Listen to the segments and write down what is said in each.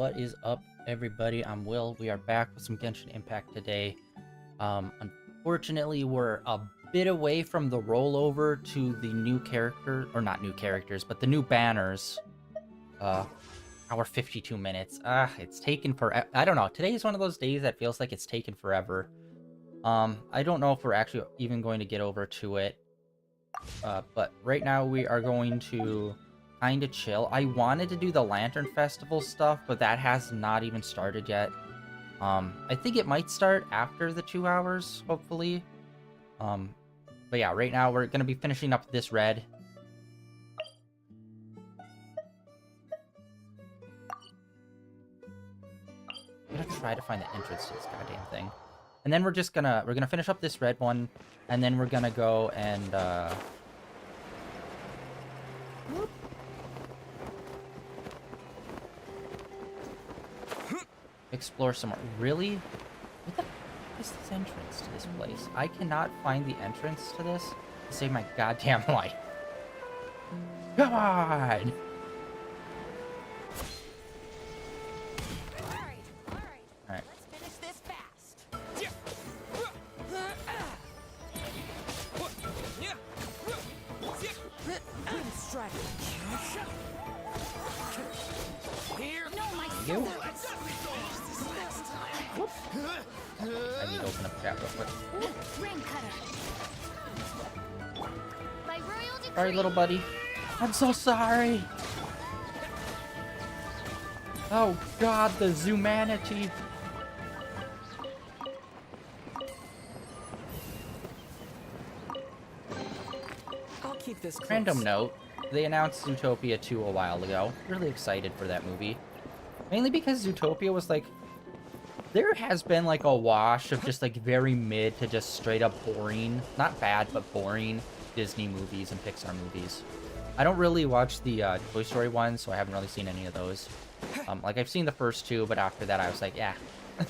What is up, everybody? I'm Will. We are back with some Genshin Impact today. Unfortunately, we're a bit away from the rollover to the new character, or not new characters, but the new banners. Hour 52 minutes. It's taken forever. I don't know. Today is one of those days that feels like it's taken forever. I don't know if we're actually even going to get over to it. But right now we are going to kind of chill. I wanted to do the Lantern Festival stuff, but that has not even started yet. I think it might start after the 2 hours, hopefully. But yeah, right now we're gonna be finishing up this red. I'm gonna try to find the entrance to this goddamn thing. And then we're gonna finish up this red one, and then we're gonna go and explore some more. Really? What the f is this entrance to this place? I cannot find the entrance to this to save my goddamn life. Come on! Alright. Let's finish this fast. Here. No, my You? I need to open up chat real quick. Ring cutter. By royal decree. Sorry, little buddy. I'm so sorry. Oh god, the zoomanity. I'll keep this close. Random note, they announced Zootopia 2 a while ago. Really excited for that movie. Mainly because Zootopia was like... There has been like a wash of just like very mid to just straight up boring, not bad, but boring Disney movies and Pixar movies. I don't really watch the Toy Story ones, so I haven't really seen any of those. Like I've seen the first two, but after that I was like, yeah. But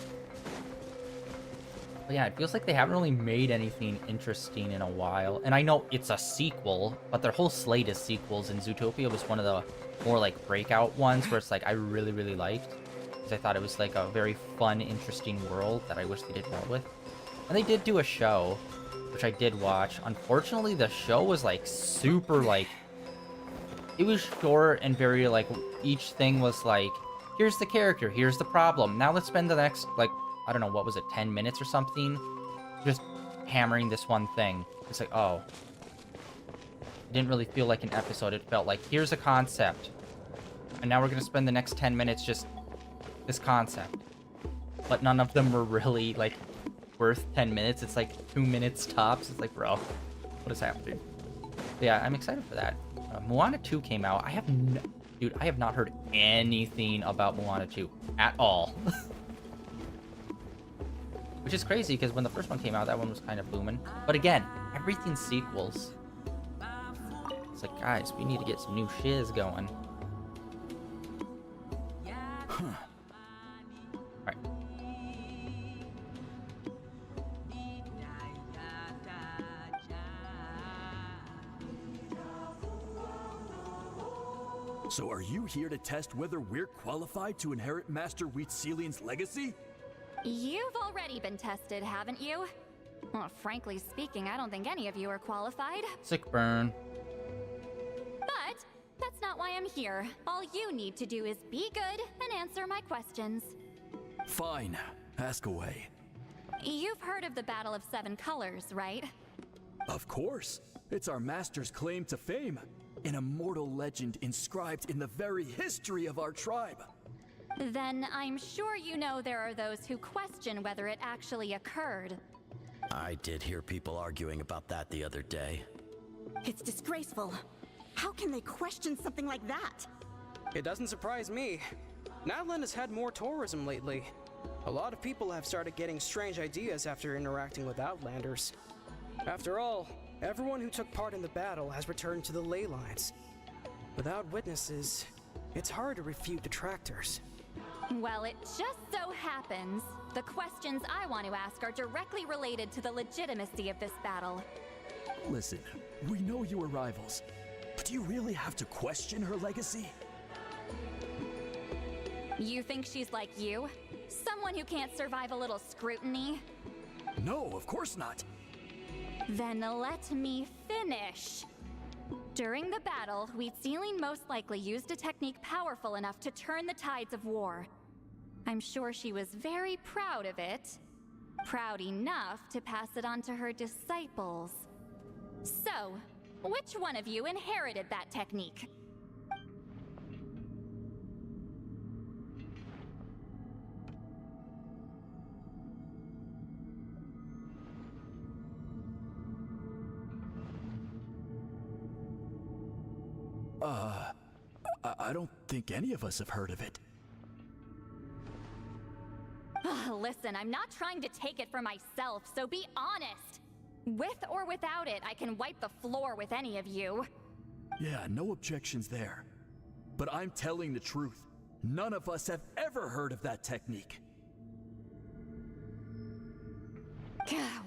yeah, it feels like they haven't really made anything interesting in a while. And I know it's a sequel, but their whole slate is sequels, and Zootopia was one of the more like breakout ones where it's like I really, really liked. Because I thought it was like a very fun, interesting world that I wish they did more with. And they did do a show, which I did watch. Unfortunately, the show was like super like... It was short and very like, each thing was like, here's the character, here's the problem. Now let's spend the next, like, I don't know, what was it, 10 minutes or something? Just hammering this one thing. It's like, oh. It didn't really feel like an episode. It felt like, here's a concept. And now we're going to spend the next 10 minutes just this concept. But none of them were really, like, worth 10 minutes. It's like 2 minutes tops. It's like, bro, what is happening? But yeah, I'm excited for that. Moana 2 came out. Dude, I have not heard anything about Moana 2 at all. Which is crazy, because when the first one came out, that one was kind of booming. But again, everything's sequels. It's like, guys, we need to get some new shiz going. Alright. So are you here to test whether we're qualified to inherit Master Wheatcelian's legacy? You've already been tested, haven't you? Well, frankly speaking, I don't think any of you are qualified. Sick burn. But that's not why I'm here. All you need to do is be good and answer my questions. Fine, ask away. You've heard of the Battle of Seven Colors, right? Of course, it's our master's claim to fame. An immortal legend inscribed in the very history of our tribe. Then I'm sure you know there are those who question whether it actually occurred. I did hear people arguing about that the other day. It's disgraceful. How can they question something like that? It doesn't surprise me. Nightland has had more tourism lately. A lot of people have started getting strange ideas after interacting with Outlanders. After all, everyone who took part in the battle has returned to the ley lines. Without witnesses, it's hard to refute detractors. Well, it just so happens the questions I want to ask are directly related to the legitimacy of this battle. Listen, we know you are rivals, but do you really have to question her legacy? You think she's like you? Someone who can't survive a little scrutiny? No, of course not. Then let me finish. During the battle, Wheatsealing most likely used a technique powerful enough to turn the tides of war. I'm sure she was very proud of it. Proud enough to pass it on to her disciples. So, which one of you inherited that technique? I don't think any of us have heard of it. Listen, I'm not trying to take it for myself, so be honest. With or without it, I can wipe the floor with any of you. Yeah, no objections there. But I'm telling the truth. None of us have ever heard of that technique.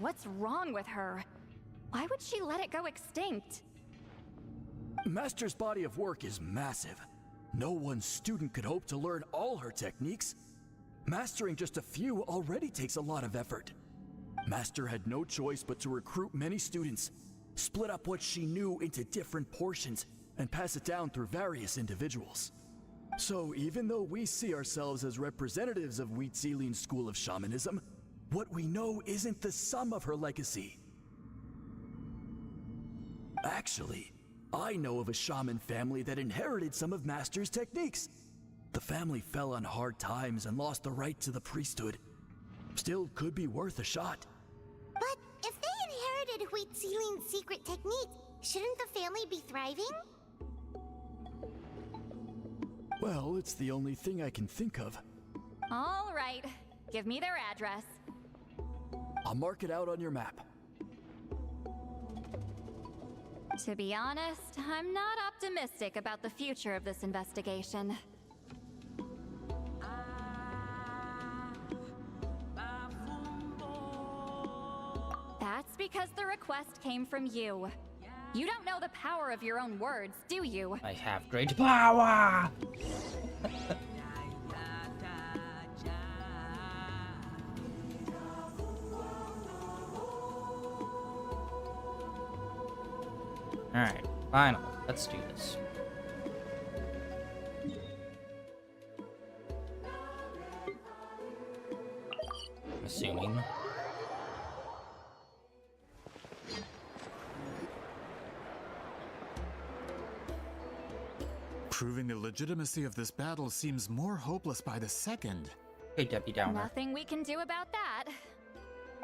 What's wrong with her? Why would she let it go extinct? Master's body of work is massive. No one student could hope to learn all her techniques. Mastering just a few already takes a lot of effort. Master had no choice but to recruit many students, split up what she knew into different portions, and pass it down through various individuals. So even though we see ourselves as representatives of Wheatsealing's school of shamanism, what we know isn't the sum of her legacy. Actually, I know of a shaman family that inherited some of Master's techniques. The family fell on hard times and lost the right to the priesthood. Still could be worth a shot. But if they inherited Wheatsealing's secret technique, shouldn't the family be thriving? Well, it's the only thing I can think of. All right, give me their address. I'll mark it out on your map. To be honest, I'm not optimistic about the future of this investigation. That's because the request came from you. You don't know the power of your own words, do you? I have great power! Alright, finally, let's do this. Assuming. Proving the legitimacy of this battle seems more hopeless by the second. Hey, Debbie Downer. Nothing we can do about that.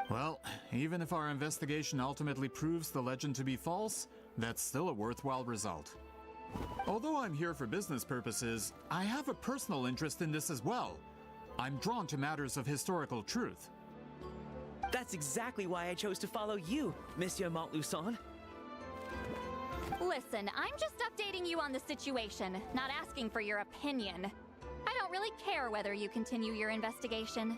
Well, even if our investigation ultimately proves the legend to be false, that's still a worthwhile result. Although I'm here for business purposes, I have a personal interest in this as well. I'm drawn to matters of historical truth. That's exactly why I chose to follow you, Monsieur Montluçon. Listen, I'm just updating you on the situation, not asking for your opinion. I don't really care whether you continue your investigation.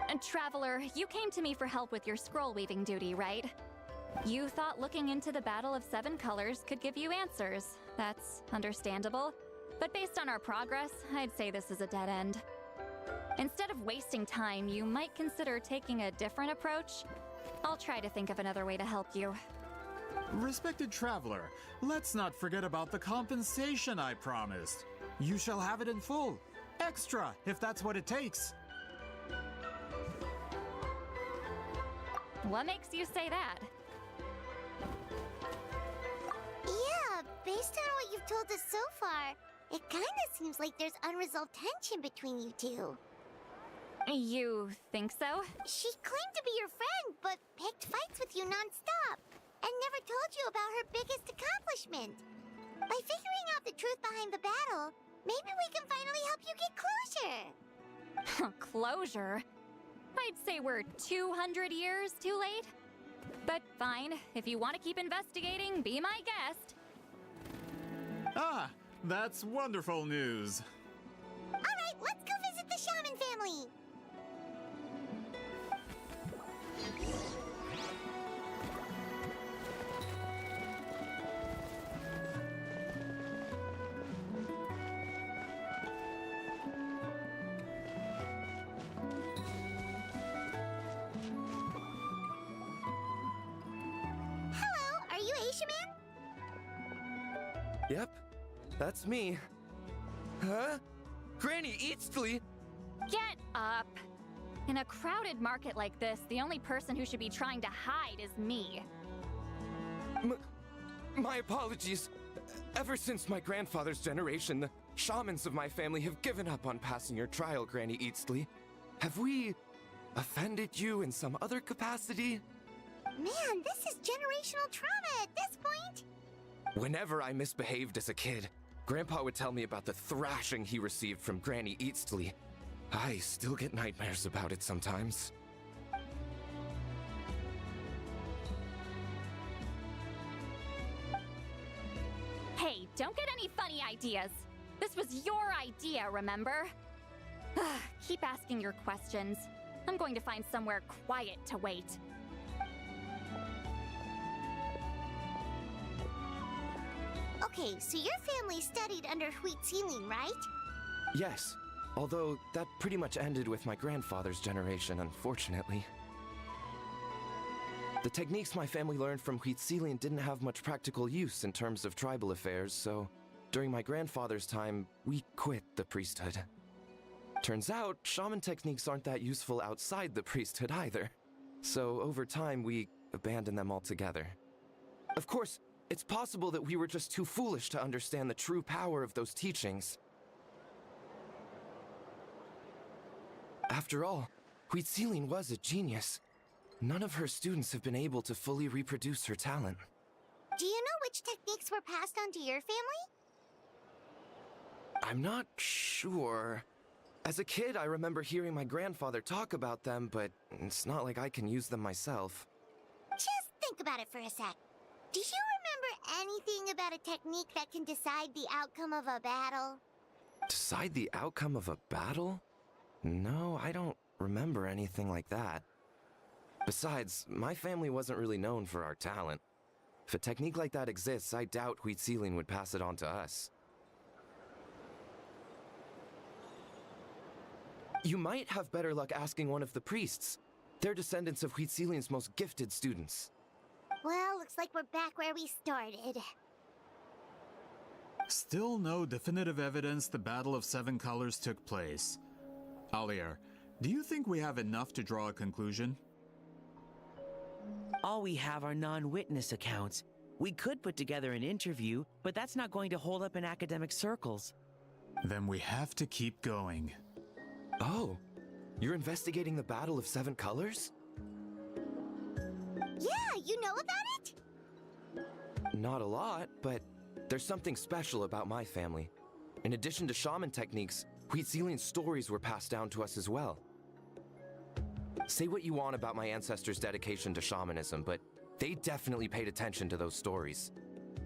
And Traveler, you came to me for help with your scroll weaving duty, right? You thought looking into the Battle of Seven Colors could give you answers. That's understandable. But based on our progress, I'd say this is a dead end. Instead of wasting time, you might consider taking a different approach. I'll try to think of another way to help you. Respected traveler, let's not forget about the compensation I promised. You shall have it in full. Extra, if that's what it takes. What makes you say that? Yeah, based on what you've told us so far, it kinda seems like there's unresolved tension between you two. You think so? She claimed to be your friend, but picked fights with you non-stop, and never told you about her biggest accomplishment. By figuring out the truth behind the battle, maybe we can finally help you get closure. Closure? I'd say we're 200 years too late. But fine, if you want to keep investigating, be my guest. Ah, that's wonderful news. Alright, let's go visit the shaman family! Yep, that's me. Huh? Granny Eatsley? Get up! In a crowded market like this, the only person who should be trying to hide is me. My apologies. Ever since my grandfather's generation, the shamans of my family have given up on passing your trial, Granny Eatsley. Have we offended you in some other capacity? Man, this is generational trauma at this point. Whenever I misbehaved as a kid, Grandpa would tell me about the thrashing he received from Granny Eatsley. I still get nightmares about it sometimes. Hey, don't get any funny ideas. This was your idea, remember? Keep asking your questions. I'm going to find somewhere quiet to wait. Okay, so your family studied under Huitzilin, right? Yes, although that pretty much ended with my grandfather's generation, unfortunately. The techniques my family learned from Huitzilin didn't have much practical use in terms of tribal affairs, so during my grandfather's time, we quit the priesthood. Turns out, shaman techniques aren't that useful outside the priesthood either. So over time, we abandoned them altogether. Of course, it's possible that we were just too foolish to understand the true power of those teachings. After all, Huitzilin was a genius. None of her students have been able to fully reproduce her talent. Do you know which techniques were passed on to your family? I'm not sure. As a kid, I remember hearing my grandfather talk about them, but it's not like I can use them myself. Just think about it for a sec. Do you remember anything about a technique that can decide the outcome of a battle? Decide the outcome of a battle? No, I don't remember anything like that. Besides, my family wasn't really known for our talent. If a technique like that exists, I doubt Huitzilin would pass it on to us. You might have better luck asking one of the priests. They're descendants of Huitzilin's most gifted students. Well, looks like we're back where we started. Still no definitive evidence the Battle of Seven Colors took place. Alier, do you think we have enough to draw a conclusion? All we have are non-witness accounts. We could put together an interview, but that's not going to hold up in academic circles. Then we have to keep going. Oh, you're investigating the Battle of Seven Colors? Yeah, you know about it? Not a lot, but there's something special about my family. In addition to shaman techniques, Huitzilin's stories were passed down to us as well. Say what you want about my ancestors' dedication to shamanism, but they definitely paid attention to those stories.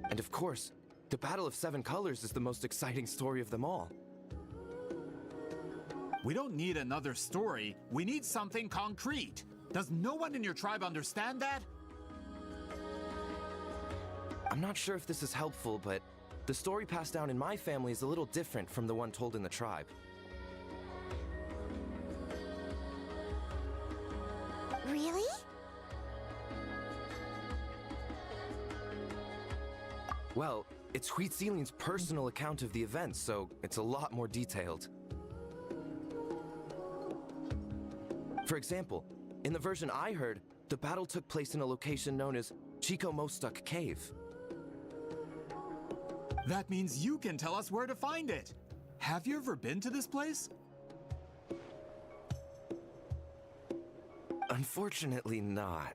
And of course, the Battle of Seven Colors is the most exciting story of them all. We don't need another story. We need something concrete. Does no one in your tribe understand that? I'm not sure if this is helpful, but the story passed down in my family is a little different from the one told in the tribe. Really? Well, it's Huitzilin's personal account of the events, so it's a lot more detailed. For example, in the version I heard, the battle took place in a location known as Chico Mostuk Cave. That means you can tell us where to find it. Have you ever been to this place? Unfortunately not.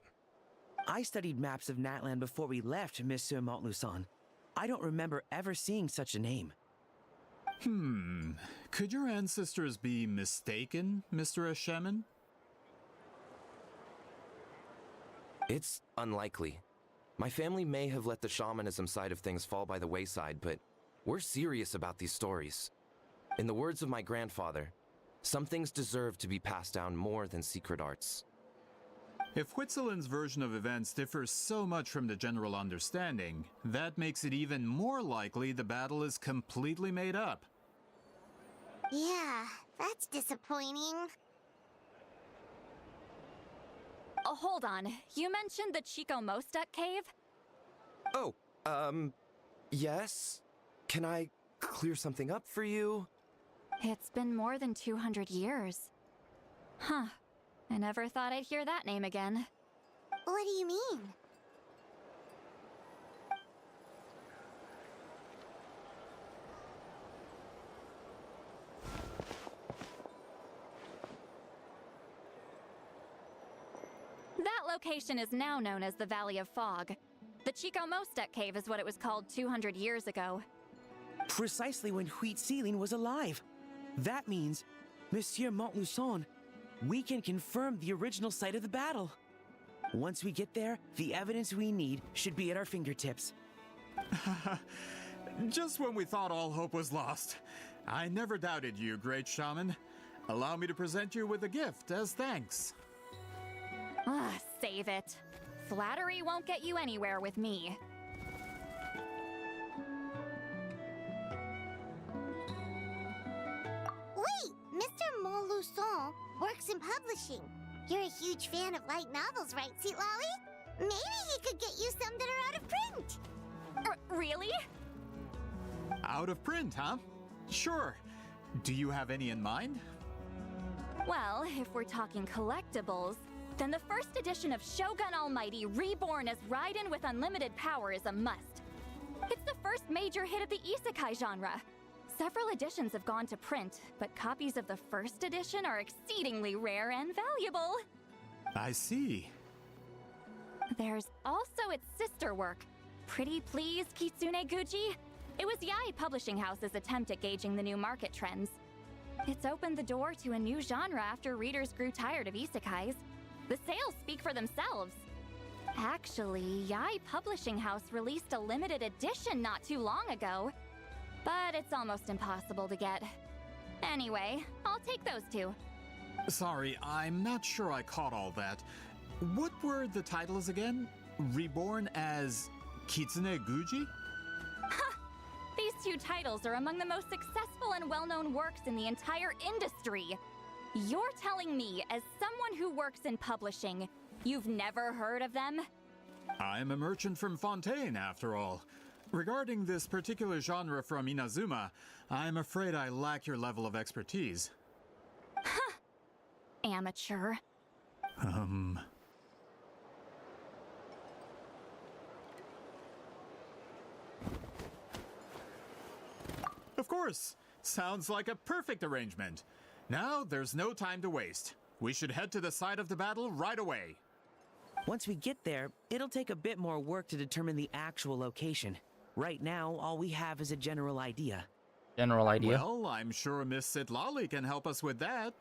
I studied maps of Natland before we left, Monsieur Montluçon. I don't remember ever seeing such a name. Could your ancestors be mistaken, Mr. Ashemin? It's unlikely. My family may have let the shamanism side of things fall by the wayside, but we're serious about these stories. In the words of my grandfather, some things deserve to be passed down more than secret arts. If Huitzilin's version of events differs so much from the general understanding, that makes it even more likely the battle is completely made up. Yeah, that's disappointing. Oh, hold on. You mentioned the Chico Mostuk cave? Oh, yes? can I clear something up for you? It's been more than 200 years. Huh. I never thought I'd hear that name again. What do you mean? That location is now known as the Valley of Fog. The Chico Mostek Cave is what it was called 200 years ago. Precisely when Wheat Ceiling was alive. That means, Monsieur Montluçon, we can confirm the original site of the battle. Once we get there, the evidence we need should be at our fingertips. Just when we thought all hope was lost. I never doubted you, great shaman. Allow me to present you with a gift as thanks. Ah, save it. Flattery won't get you anywhere with me. Wait! Mr. Montluçon works in publishing. You're a huge fan of light novels, right, Sweet Lolly? Maybe he could get you some that are out of print. Really? Out of print, huh? Sure. Do you have any in mind? Well, if we're talking collectibles, then the first edition of Shogun Almighty Reborn as Raiden with Unlimited Power is a must. It's the first major hit of the isekai genre. Several editions have gone to print, but copies of the first edition are exceedingly rare and valuable. I see. There's also its sister work, Pretty Please Kitsune Guji. It was Yae Publishing House's attempt at gauging the new market trends. It's opened the door to a new genre after readers grew tired of isekais. The sales speak for themselves. Actually, Yae Publishing House released a limited edition not too long ago, but it's almost impossible to get. Anyway, I'll take those two. Sorry, I'm not sure I caught all that. What were the titles again? Reborn as Kitsune Guji? These two titles are among the most successful and well-known works in the entire industry. You're telling me, as someone who works in publishing, you've never heard of them? I'm a merchant from Fontaine, after all. Regarding this particular genre from Inazuma, I'm afraid I lack your level of expertise. Amateur. Of course! Sounds like a perfect arrangement. Now, there's no time to waste. We should head to the site of the battle right away. Once we get there, it'll take a bit more work to determine the actual location. Right now, all we have is a general idea. General idea. Well, I'm sure Miss Sitlali can help us with that.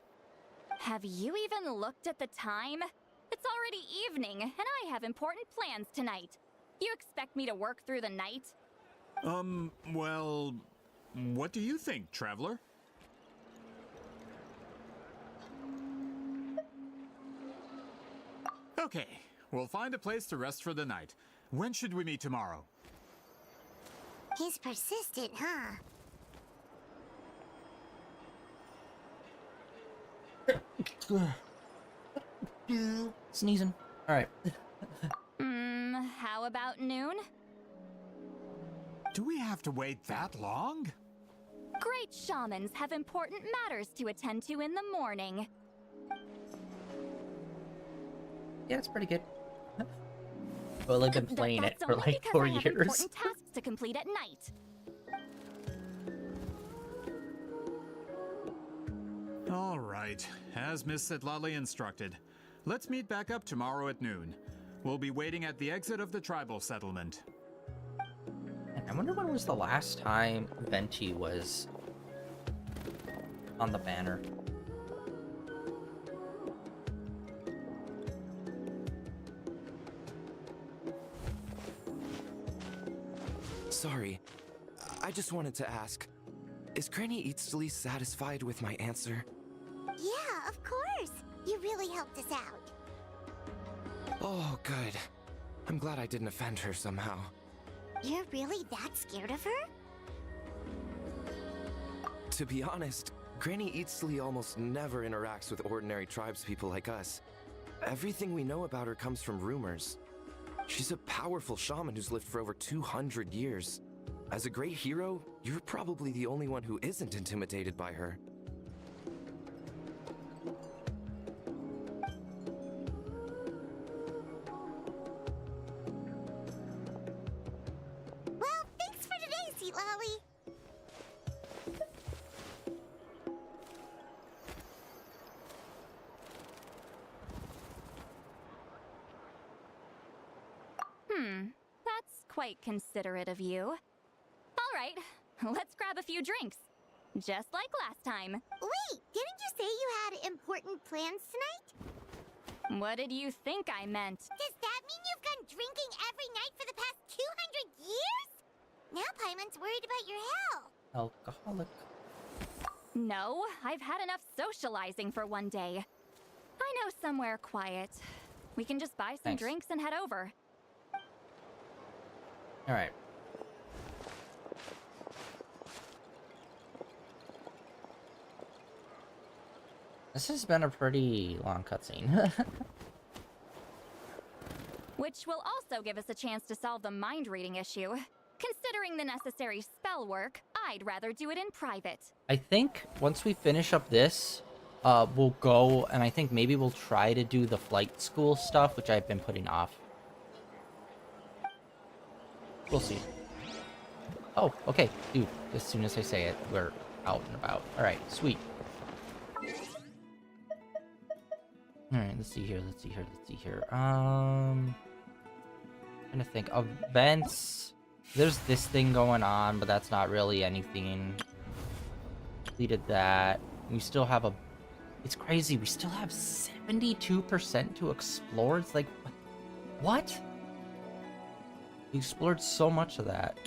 Have you even looked at the time? It's already evening, and I have important plans tonight. You expect me to work through the night? Well, what do you think, traveler? Okay, we'll find a place to rest for the night. When should we meet tomorrow? He's persistent, huh? Sneezing. All right. How about noon? Do we have to wait that long? Great shamans have important matters to attend to in the morning. Yeah, it's pretty good. Well, I've been playing it That's for only like because 4 I have years. important tasks to complete at night. All right, as Miss Sitlali instructed. Let's meet back up tomorrow at noon. We'll be waiting at the exit of the tribal settlement. And I wonder when was the last time Venti was on the banner. Sorry, I just wanted to ask, is Granny Eatsley satisfied with my answer? Yeah, of course. You really helped us out. Oh, good. I'm glad I didn't offend her somehow. You're really that scared of her? To be honest, Granny Eatsley almost never interacts with ordinary tribespeople like us. Everything we know about her comes from rumors. She's a powerful shaman who's lived for over 200 years. As a great hero, you're probably the only one who isn't intimidated by her. Well, thanks for today, Sweet Lolly. That's quite considerate of you. All right, let's grab a few drinks. Just like last time. Wait, didn't you say you had important plans tonight? What did you think I meant? Does that mean you've gone drinking every night for the past 200 years? Now Paimon's worried about your health. Alcoholic. No, I've had enough socializing for one day. I know somewhere quiet. We can just buy some Thanks. drinks and head over. All right. This has been a pretty long cutscene. Which will also give us a chance to solve the mind reading issue. Considering the necessary spell work, I'd rather do it in private. I think once we finish up this, we'll go, and I think maybe we'll try to do the flight school stuff, which I've been putting off. We'll see. Oh, okay, dude, as soon as I say it, we're out and about. Alright, sweet. Alright, let's see here, let's see here, let's see here. Trying to think. Events. There's this thing going on, but that's not really anything. Completed that. We still have a... It's crazy, we still have 72% to explore. It's like... What? We explored so much of that.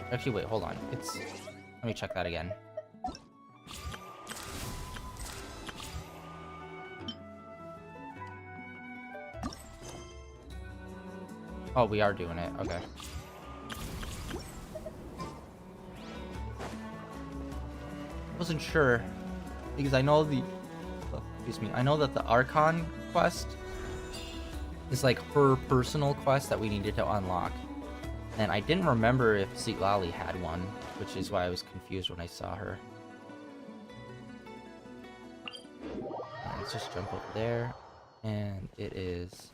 Actually, wait, hold on. It's... Let me check that again. Oh, we are doing it. Okay. Wasn't sure because I know the... oh, excuse me. I know that the Archon quest is like her personal quest that we needed to unlock. And I didn't remember if Sweet Lolly had one, which is why I was confused when I saw her. Let's just jump over there. And it is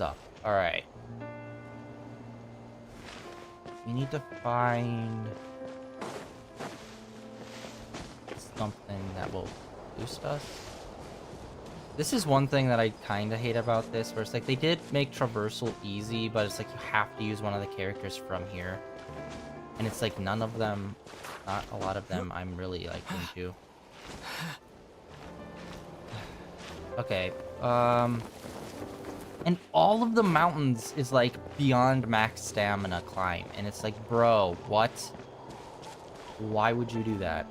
up. Alright. We need to find something that will boost us. This is one thing that I kind of hate about this, where it's like they did make traversal easy, but it's like you have to use one of the characters from here. And it's like none of them, not a lot of them, I'm really like into. Okay, and all of the mountains is like beyond max stamina climb, and it's like, bro, what? Why would you do that?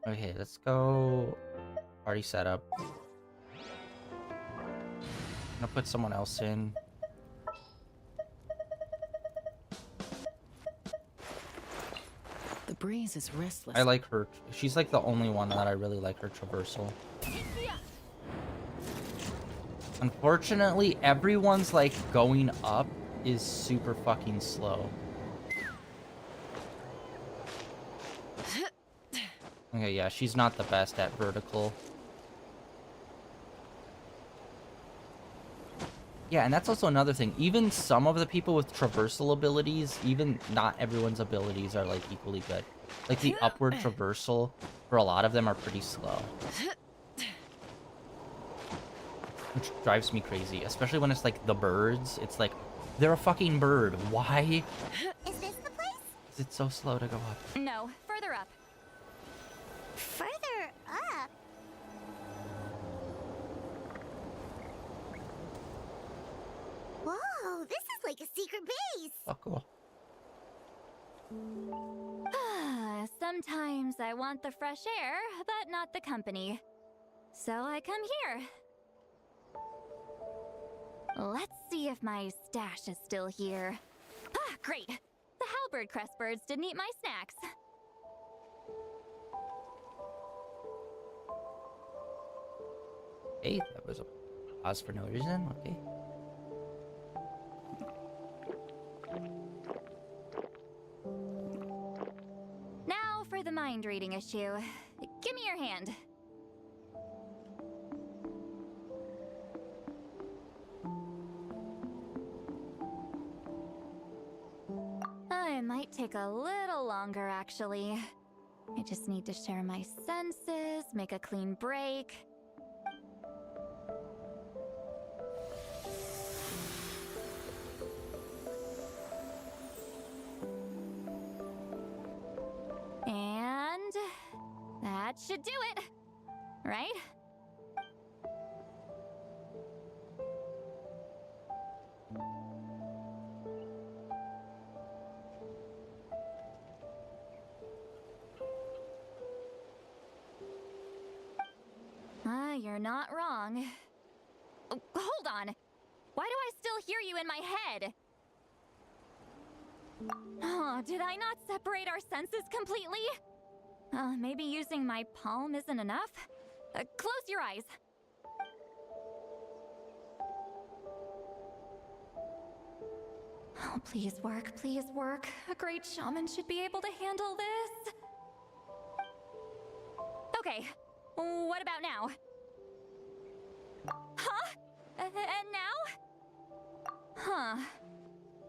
Okay, let's go party setup. I'm gonna put someone else in. The breeze is restless. I like her. She's like the only one that I really like her traversal. Unfortunately, everyone's like going up is super fucking slow. Okay, yeah, she's not the best at vertical. Yeah, and that's also another thing. Even some of the people with traversal abilities, even not everyone's abilities are like equally good. Like the upward traversal for a lot of them are pretty slow. Which drives me crazy, especially when it's like the birds. It's like, they're a fucking bird. Why Is this the place? is it so slow to go up? No, further up. Further up? Whoa, this is like a secret base. Oh, cool. Sometimes I want the fresh air, but not the company. So I come here. Let's see if my stash is still here. Ah, great! The halberd crest birds didn't eat my snacks. Hey, that was a pause for no reason. Okay. Now for the mind reading issue. Give me your hand. It might take a little longer, actually. I just need to share my senses, make a clean break. And that should do it, right? You're not wrong. Oh, hold on. Why do I still hear you in my head? Oh, did I not separate our senses completely? Maybe using my palm isn't enough? Close your eyes. Oh, please work, please work. A great shaman should be able to handle this. Okay, what about now? Huh? And now? Huh.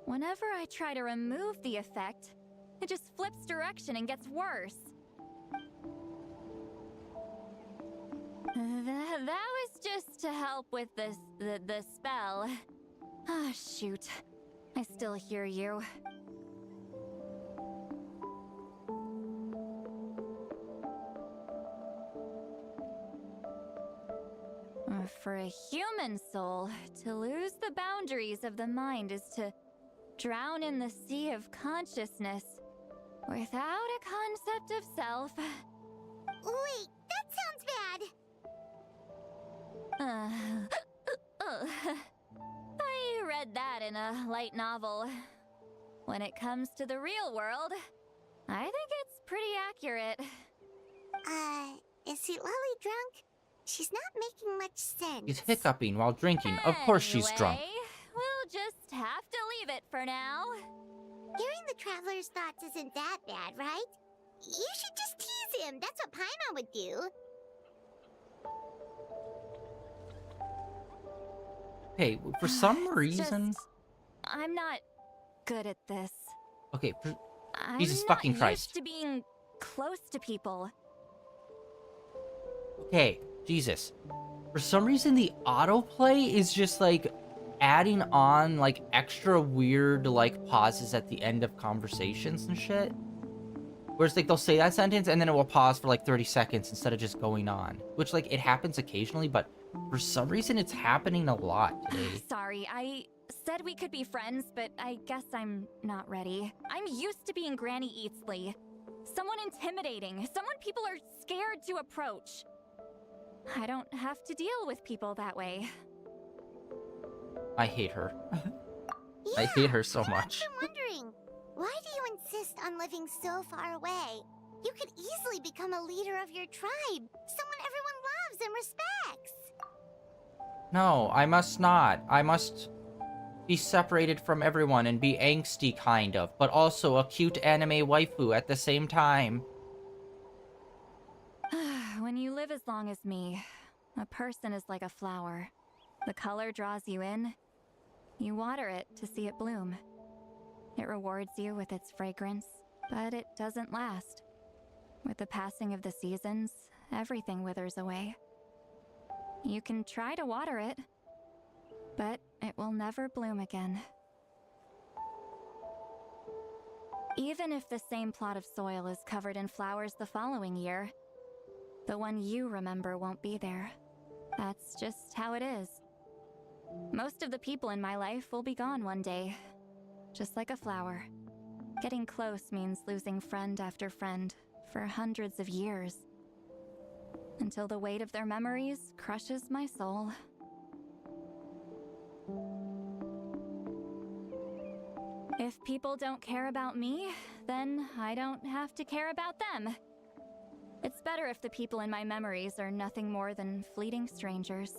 Whenever I try to remove the effect, it just flips direction and gets worse. That was just to help with the spell. Ah, shoot. I still hear you. For a human soul, to lose the boundaries of the mind is to drown in the sea of consciousness without a concept of self. Wait, that sounds bad. I read that in a light novel. When it comes to the real world, I think it's pretty accurate. Is he Lolly drunk? She's not making much sense. She's hiccuping while drinking. Of course she's drunk. We'll just have to leave it for now. Hearing the traveler's thoughts isn't that bad, right? You should just tease him. That's what Paimon would do. Okay, for some reason... I'm not good at this. Okay, I'm Jesus not fucking Christ. used to being close to people. Okay, Jesus. For some reason, the autoplay is just, like, adding on, like, extra weird, like, pauses at the end of conversations and shit. Whereas, like, they'll say that sentence, and then it will pause for, like, 30 seconds instead of just going on. Which, like, it happens occasionally, but for some reason, it's happening a lot today. Sorry, I said we could be friends, but I guess I'm not ready. I'm used to being Granny Eatsley. Someone intimidating, someone people are scared to approach. I don't have to deal with people that way. I hate her. Yeah, I hate her so much. I'm wondering, why do you insist on living so far away? You could easily become a leader of your tribe, someone everyone loves and respects. No, I must not. I must be separated from everyone and be angsty, kind of, but also a cute anime waifu at the same time. When you live as long as me, a person is like a flower. The color draws you in. You water it to see it bloom. It rewards you with its fragrance, but it doesn't last. With the passing of the seasons, everything withers away. You can try to water it, but it will never bloom again. Even if the same plot of soil is covered in flowers the following year, the one you remember won't be there. That's just how it is. Most of the people in my life will be gone one day, just like a flower. Getting close means losing friend after friend for hundreds of years, until the weight of their memories crushes my soul. If people don't care about me, then I don't have to care about them. It's better if the people in my memories are nothing more than fleeting strangers.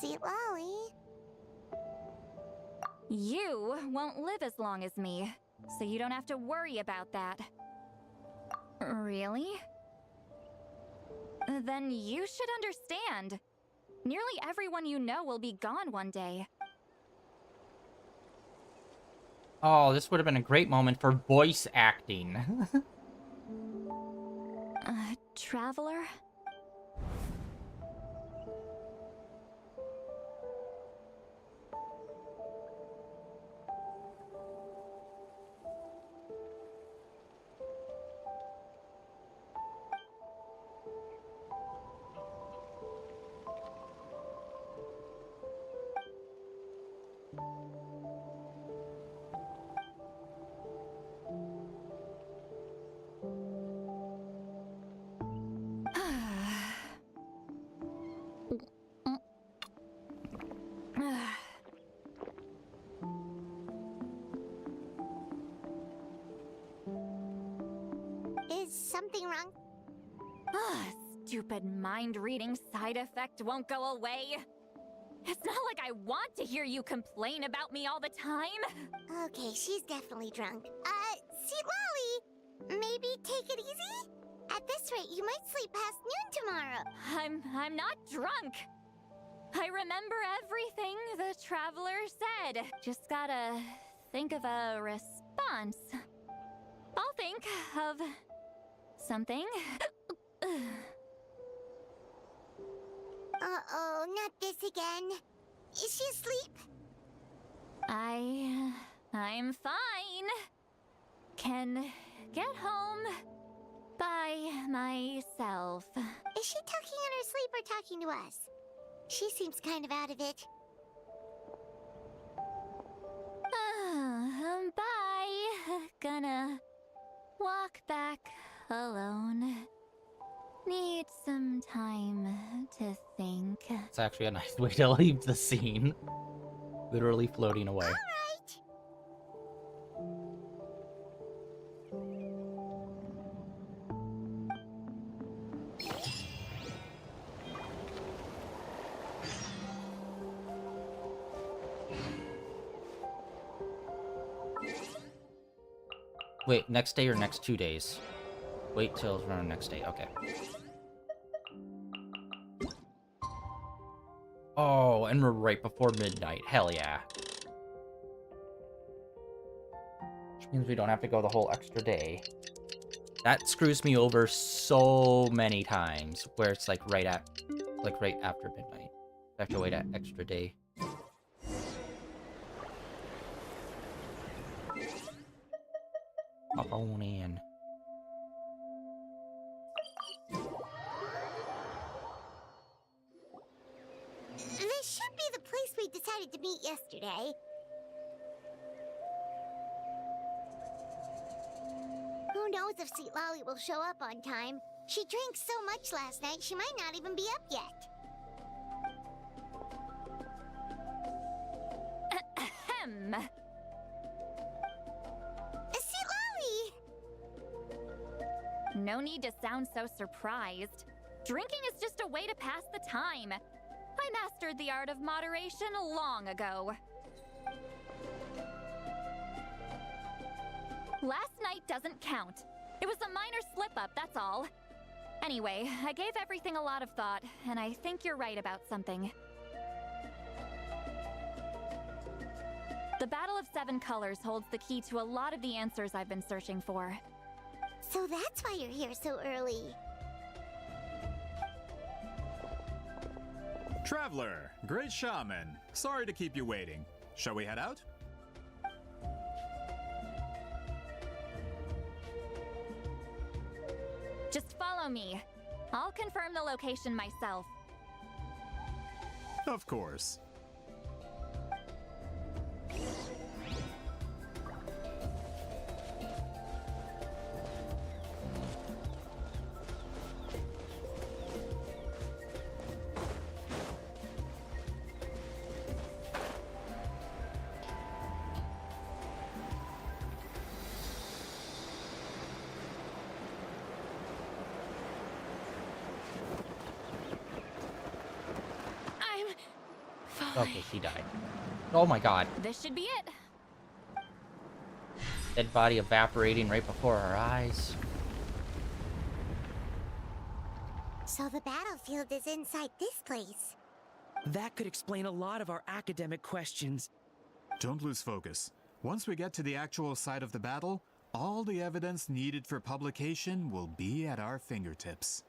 See, Lolly. You won't live as long as me, so you don't have to worry about that. Really? Then you should understand. Nearly everyone you know will be gone one day. Oh, this would have been a great moment for voice acting. Traveler? Is something wrong? Stupid mind-reading side effect won't go away. It's not like I want to hear you complain about me all the time. Okay, she's definitely drunk. See, Lolly, maybe take it easy? At this rate, you might sleep past noon tomorrow. I'm not drunk. I remember everything the traveler said. Just gotta think of a response. I'll think of something. Uh-oh, not this again. Is she asleep? I'm fine. Can get home by myself. Is she talking in her sleep or talking to us? She seems kind of out of it. Bye. Gonna walk back alone. Need some time to think. It's actually a nice way to leave the scene. Literally floating away. Alright. Wait, next day or next 2 days? Wait till around next day, okay. Oh, and we're right before midnight. Hell yeah. Which means we don't have to go the whole extra day. That screws me over so many times, where it's like right after midnight. I have to wait an extra day. Hop on in. This should be the place we decided to meet yesterday. Who knows if Sweet Lolly will show up on time? She drank so much last night, she might not even be up yet. Ahem. Sweet Lolly! No need to sound so surprised. Drinking is just a way to pass the time. I mastered the art of moderation long ago. Last night doesn't count. It was a minor slip-up, that's all. Anyway, I gave everything a lot of thought, and I think you're right about something. The Battle of Seven Colors holds the key to a lot of the answers I've been searching for. So that's why you're here so early. Traveler, great shaman. Sorry to keep you waiting. Shall we head out? Just follow me. I'll confirm the location myself. Of course. Okay, she died. Oh my god. This should be it. Dead body evaporating right before our eyes. So the battlefield is inside this place. That could explain a lot of our academic questions. Don't lose focus. Once we get to the actual site of the battle, all the evidence needed for publication will be at our fingertips.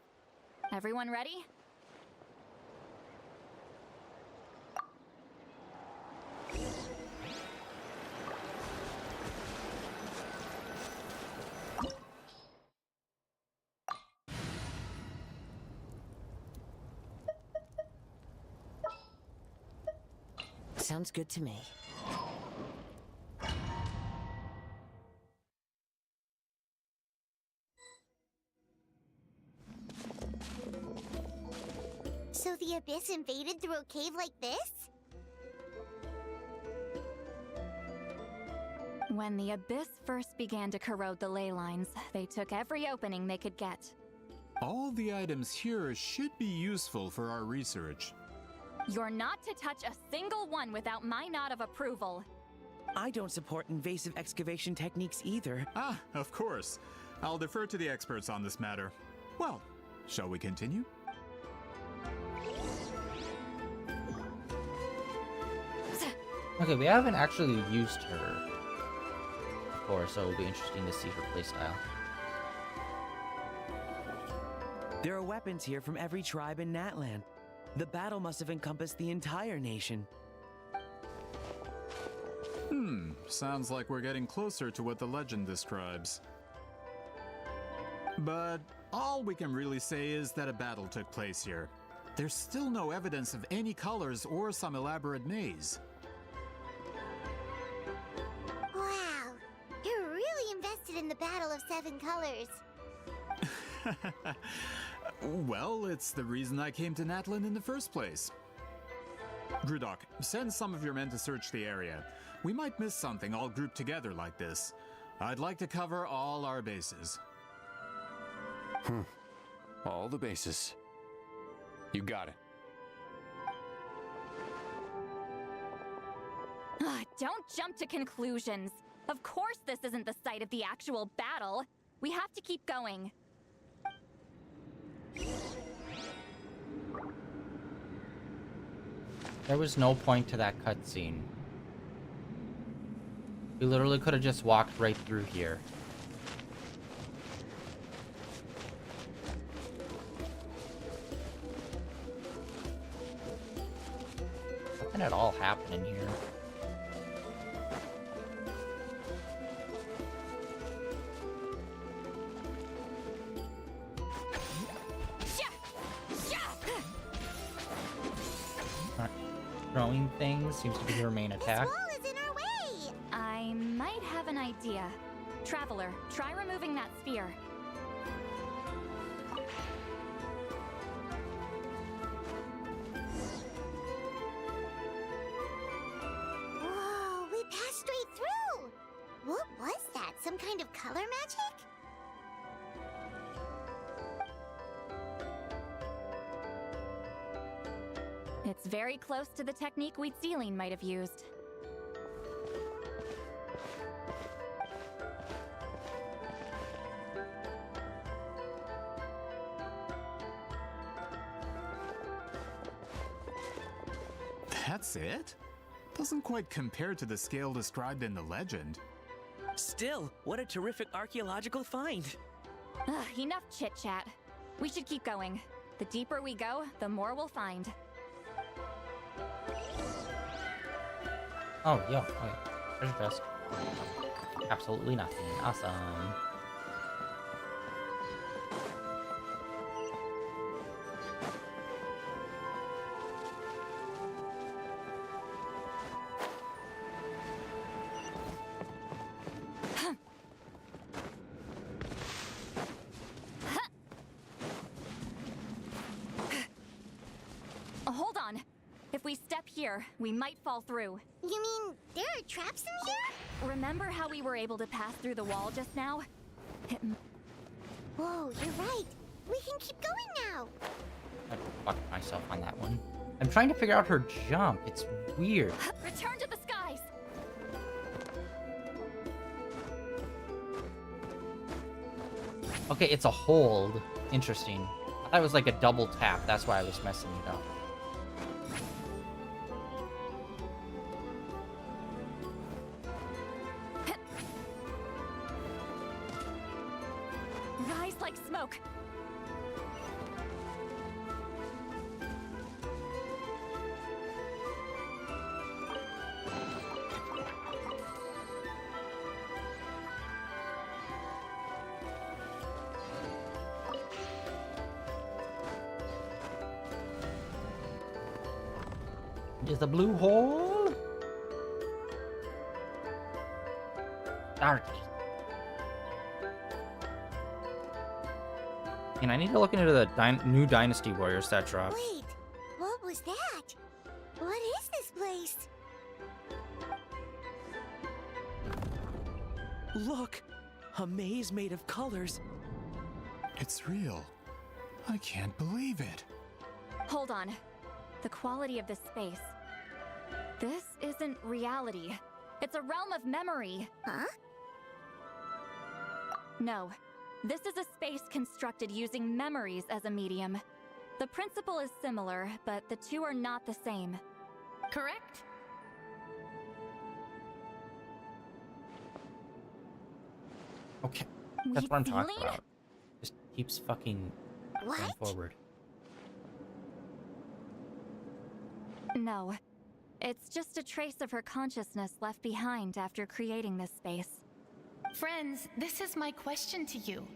Everyone ready? Sounds good to me. So the Abyss invaded through a cave like this? When the Abyss first began to corrode the ley lines, they took every opening they could get. All the items here should be useful for our research. You're not to touch a single one without my nod of approval. I don't support invasive excavation techniques either. Ah, of course. I'll defer to the experts on this matter. Well, shall we continue? Okay, we haven't actually used her before, so it'll be interesting to see her playstyle. There are weapons here from every tribe in Natland. The battle must have encompassed the entire nation. Sounds like we're getting closer to what the legend describes. But all we can really say is that a battle took place here. There's still no evidence of any colors or some elaborate maze. Wow, you're really invested in the Battle of Seven Colors. Well, it's the reason I came to Natland in the first place. Grudok, send some of your men to search the area. We might miss something all grouped together like this. I'd like to cover all our bases. All the bases. You got it. Don't jump to conclusions. Of course this isn't the site of the actual battle. We have to keep going. There was no point to that cutscene. We literally could have just walked right through here. Nothing at all happening here. Throwing things seems to be your main attack. This wall is in our way! I might have an idea. Traveler, try removing that sphere. Whoa, we passed straight through! What was that? Some kind of color magic? It's very close to the technique Wheatsealing might have used. That's it? Doesn't quite compare to the scale described in the legend. Still, what a terrific archaeological find. Enough chit-chat. We should keep going. The deeper we go, the more we'll find. Oh, yo, okay. Treasure chest. Absolutely nothing. Awesome. Hold on. If we step here, we might fall through. You mean there are traps in here? Remember how we were able to pass through the wall just now? Whoa, you're right. We can keep going now. I fucked myself on that one. I'm trying to figure out her jump. It's weird. Return to the skies. Okay, it's a hold. Interesting. I thought it was like a double tap. That's why I was messing it up. Rise like smoke. Is the blue hole? Darky. And I need to look into the new Dynasty Warriors that dropped. Wait, what was that? What is this place? Look! A maze made of colors. It's real. I can't believe it. Hold on. The quality of this space. This isn't reality. It's a realm of memory. Huh? No. This is a space constructed using memories as a medium. The principle is similar, but the two are not the same. Correct? Okay, that's what I'm talking Wheat about. Just keeps fucking going What? forward. No. It's just a trace of her consciousness left behind after creating this space. Friends, this is my question to you.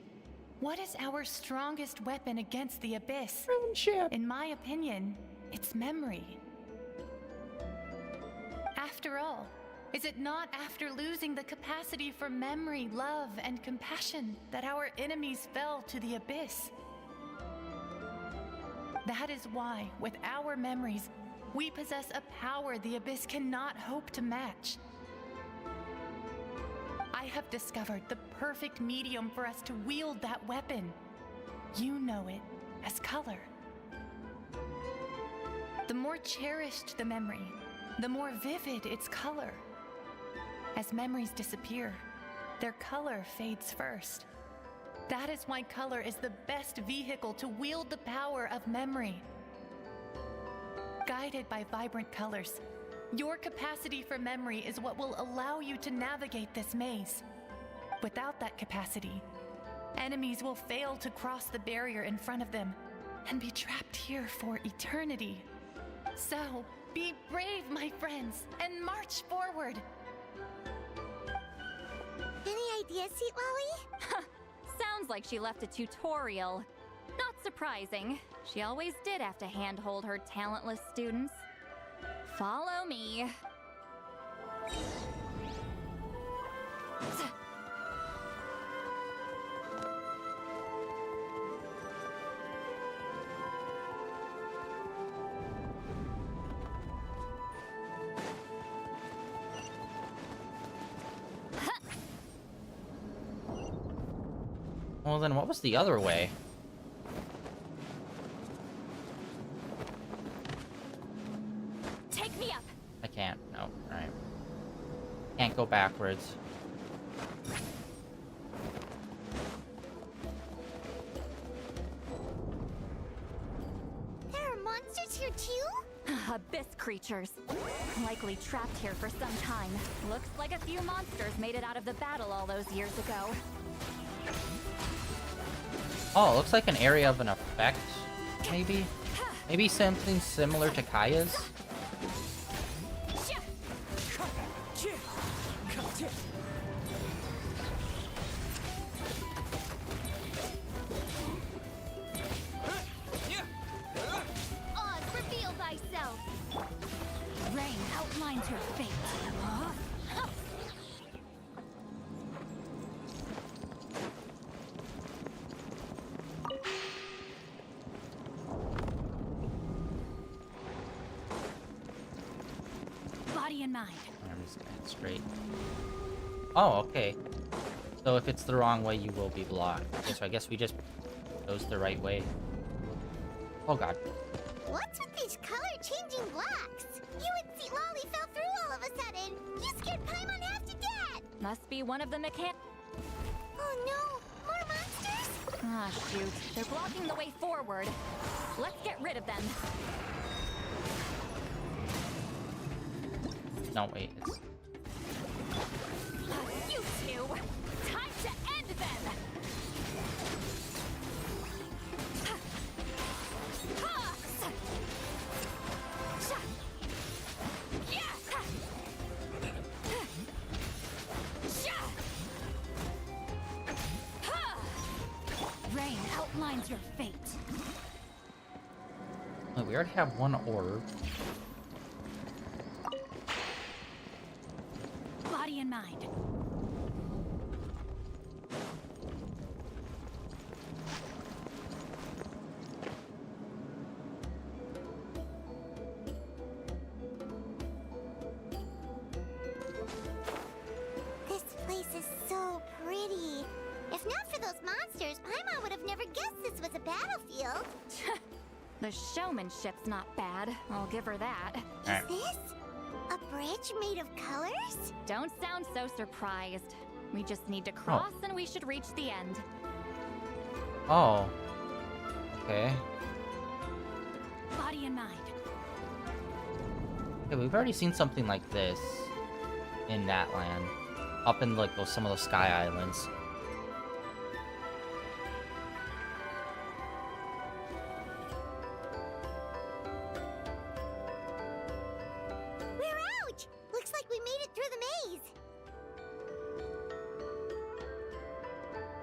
What is our strongest weapon against the Abyss? Friendship. In my opinion, it's memory. After all, is it not after losing the capacity for memory, love, and compassion that our enemies fell to the Abyss? That is why, with our memories, we possess a power the Abyss cannot hope to match. I have discovered the perfect medium for us to wield that weapon. You know it as color. The more cherished the memory, the more vivid its color. As memories disappear, their color fades first. That is why color is the best vehicle to wield the power of memory. Guided by vibrant colors, your capacity for memory is what will allow you to navigate this maze. Without that capacity, enemies will fail to cross the barrier in front of them and be trapped here for eternity. So, be brave, my friends, and march forward. Any ideas, Sweet Lolly? Sounds like she left a tutorial. Not surprising. She always did have to handhold her talentless students. Follow me. Well then, what was the other way? Take me up. I can't. No. Alright. Can't go backwards. There are monsters here too? Abyss creatures. Likely trapped here for some time. Looks like a few monsters made it out of the battle all those years ago. Oh, it looks like an area of an effect, maybe? Maybe something similar to Kaya's? Oz, reveal thyself! Rain outlines her fate. Body and mind. I'm just going straight. Oh, okay. So if it's the wrong way, you will be blocked. Okay, so I guess we just chose the right way. Oh god. What's with these color changes? Must be one of the Oh no! More monsters? Ah, shoot. They're blocking the way forward. Let's get rid of them. No, wait. It's... You two! Time to end them! Rain outlines your fate. Wait, we already have one orb. Body and mind. This place is so pretty. If not for those monsters, Paimon would have never guessed this was a battlefield. The showmanship's not bad. I'll give her that. Is this a bridge made of colors? Don't sound so surprised. We just need to cross and we should reach the end. Oh. Okay. Body and mind. Yeah, we've already seen something like this in Natland. Up in like some of those sky islands. We're out! Looks like we made it through the maze.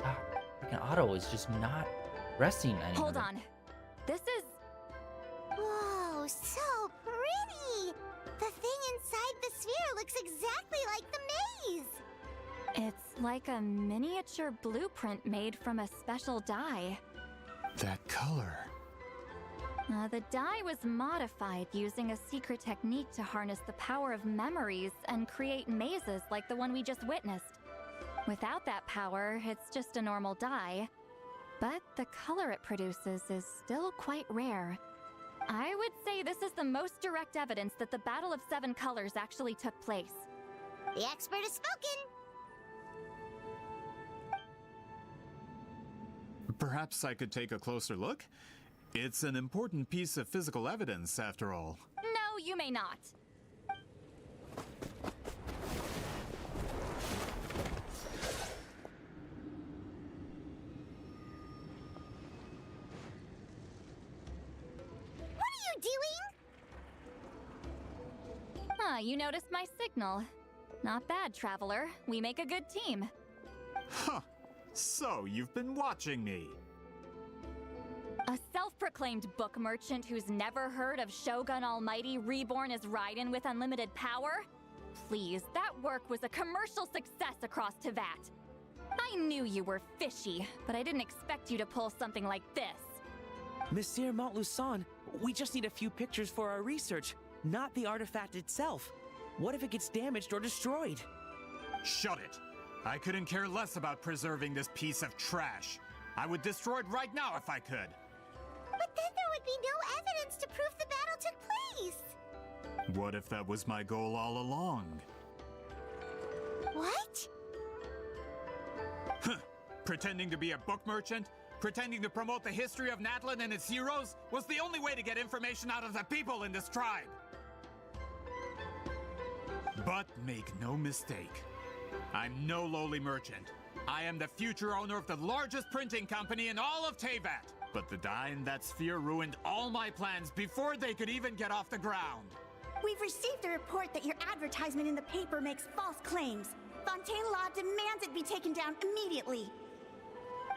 Ah, freaking Otto is just not resting anymore. Hold on. This is... Whoa, so pretty! The thing inside the sphere looks exactly like the maze! It's like a miniature blueprint made from a special dye. That color. The dye was modified using a secret technique to harness the power of memories and create mazes like the one we just witnessed. Without that power, it's just a normal dye. But the color it produces is still quite rare. I would say this is the most direct evidence that the Battle of Seven Colors actually took place. The expert has spoken! Perhaps I could take a closer look? It's an important piece of physical evidence, after all. No, you may not. What are you doing? Ah, you noticed my signal. Not bad, Traveler. We make a good team. Huh. So, you've been watching me. A self-proclaimed book merchant who's never heard of Shogun Almighty reborn as Raiden with unlimited power? Please, that work was a commercial success across Teyvat. I knew you were fishy, but I didn't expect you to pull something like this. Monsieur Montluçon, we just need a few pictures for our research, not the artifact itself. What if it gets damaged or destroyed? Shut it! I couldn't care less about preserving this piece of trash. I would destroy it right now if I could. But then there would be no evidence to prove the battle took place! What if that was my goal all along? What? Huh. Pretending to be a book merchant? Pretending to promote the history of Natlan and its heroes was the only way to get information out of the people in this tribe. But make no mistake, I'm no lowly merchant. I am the future owner of the largest printing company in all of Teyvat. But the dye in that sphere ruined all my plans before they could even get off the ground. We've received a report that your advertisement in the paper makes false claims. Fontaine Law demands it be taken down immediately.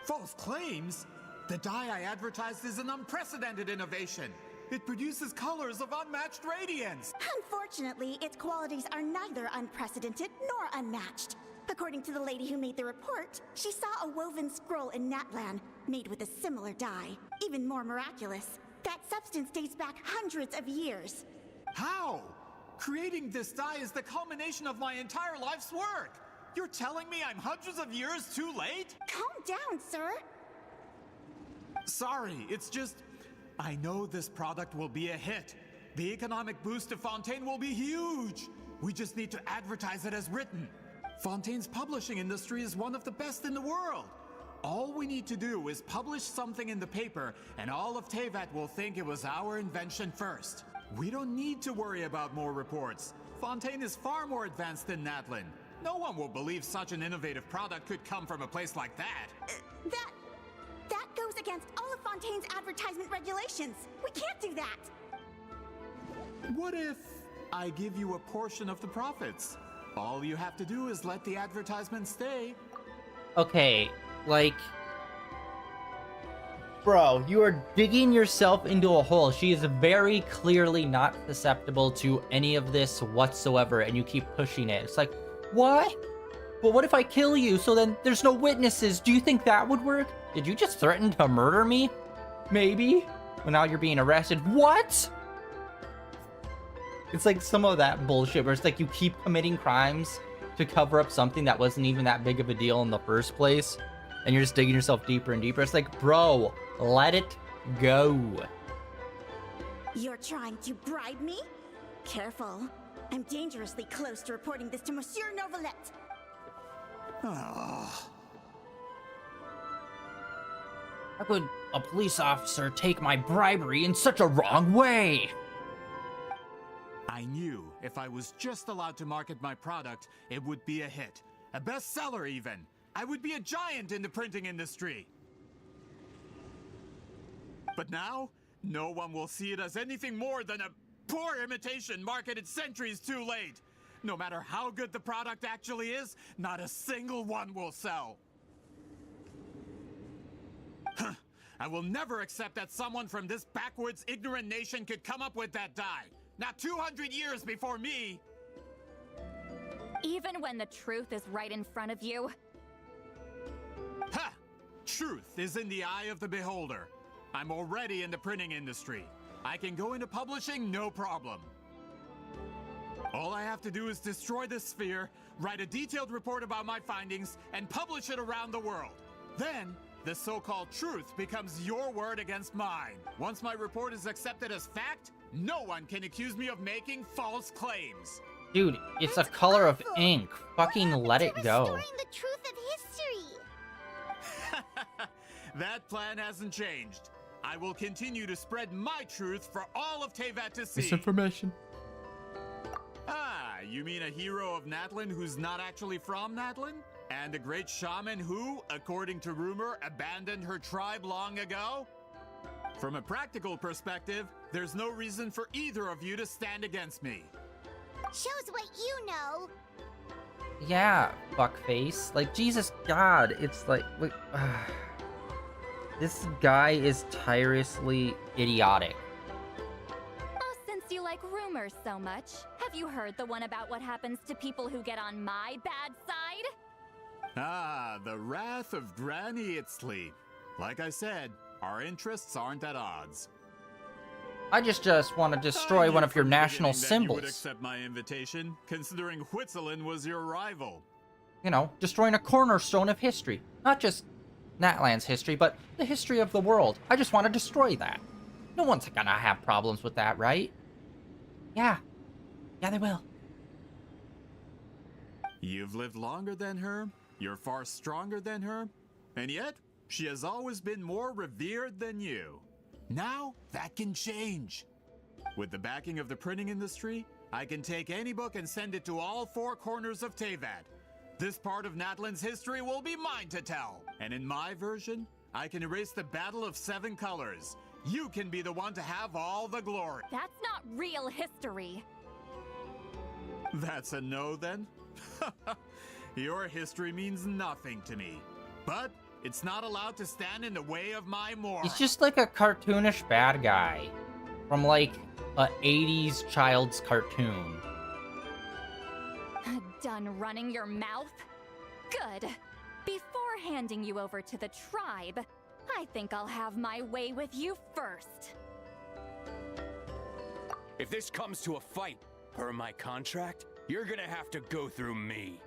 False claims? The dye I advertised is an unprecedented innovation. It produces colors of unmatched radiance. Unfortunately, its qualities are neither unprecedented nor unmatched. According to the lady who made the report, she saw a woven scroll in Natlan made with a similar dye. Even more miraculous, that substance dates back hundreds of years. How? Creating this dye is the culmination of my entire life's work. You're telling me I'm hundreds of years too late? Calm down, sir. Sorry, it's just... I know this product will be a hit. The economic boost to Fontaine will be huge. We just need to advertise it as written. Fontaine's publishing industry is one of the best in the world. All we need to do is publish something in the paper, and all of Teyvat will think it was our invention first. We don't need to worry about more reports. Fontaine is far more advanced than Natlan. No one will believe such an innovative product could come from a place like that. That goes against all of Fontaine's advertisement regulations. We can't do that. What if I give you a portion of the profits? All you have to do is let the advertisement stay. Okay, like... Bro, you are digging yourself into a hole. She is very clearly not susceptible to any of this whatsoever, and you keep pushing it. It's like, what? But what if I kill you, so then there's no witnesses? Do you think that would work? Did you just threaten to murder me? Maybe? Well, now you're being arrested. What? It's like some of that bullshit where it's like you keep committing crimes to cover up something that wasn't even that big of a deal in the first place. And you're just digging yourself deeper and deeper. It's like, bro, let it go. You're trying to bribe me? Careful. I'm dangerously close to reporting this to Monsieur Novelette. How could a police officer take my bribery in such a wrong way? I knew if I was just allowed to market my product, it would be a hit. A bestseller even. I would be a giant in the printing industry. But now, no one will see it as anything more than a poor imitation marketed centuries too late. No matter how good the product actually is, not a single one will sell. I will never accept that someone from this backwoods, ignorant nation could come up with that dye. Not 200 years before me! Even when the truth is right in front of you? Ha! Truth is in the eye of the beholder. I'm already in the printing industry. I can go into publishing, no problem. All I have to do is destroy this sphere, write a detailed report about my findings, and publish it around the world. Then, the so-called truth becomes your word against mine. Once my report is accepted as fact, no one can accuse me of making false claims. Dude, it's a color of ink. Fucking let it go. Restoring the truth of history. That plan hasn't changed. I will continue to spread my truth for all of Teyvat to see. Misinformation. Ah, you mean a hero of Natlan who's not actually from Natlan? And a great shaman who, according to rumor, abandoned her tribe long ago? From a practical perspective, there's no reason for either of you to stand against me. Shows what you know. Yeah, fuckface. Like, Jesus God, it's like... This guy is tirelessly idiotic. Oh, since you like rumors so much, have you heard the one about what happens to people who get on my bad side? Ah, the wrath of Granny Itzley. Like I said, our interests aren't at odds. I just want to destroy one of your national symbols. You would accept my invitation, considering Huitzilin was your rival. You know, destroying a cornerstone of history. Not just Natlan's history, but the history of the world. I just want to destroy that. No one's gonna have problems with that, right? Yeah. Yeah, they will. You've lived longer than her, you're far stronger than her, and yet, she has always been more revered than you. Now, that can change. With the backing of the printing industry, I can take any book and send it to all four corners of Teyvat. This part of Natlan's history will be mine to tell. And in my version, I can erase the Battle of 7 Colors. You can be the one to have all the glory. That's not real history. That's a no, then? Your history means nothing to me. But it's not allowed to stand in the way of my more. He's just like a cartoonish bad guy from like a 80s child's cartoon. Done running your mouth? Good. Before handing you over to the tribe, I think I'll have my way with you first. If this comes to a fight, per my contract, you're gonna have to go through me.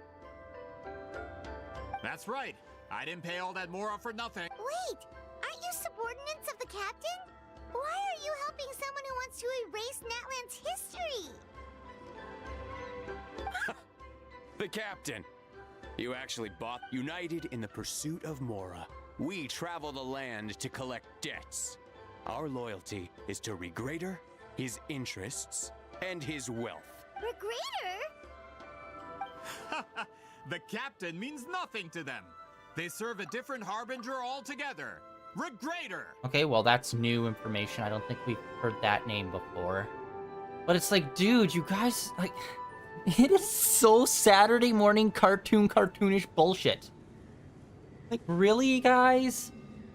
That's right. I didn't pay all that Mora for nothing. Wait, aren't you subordinates of the captain? Why are you helping someone who wants to erase Natlan's history? The captain. You actually bought United in the pursuit of Mora. We travel the land to collect debts. Our loyalty is to Regrader, his interests, and his wealth. Regrader? The captain means nothing to them. They serve a different harbinger altogether. Regrader! Okay, well, that's new information. I don't think we've heard that name before. But it's like, dude, you guys, like, it is so Saturday morning cartoonish bullshit. Like, really, guys?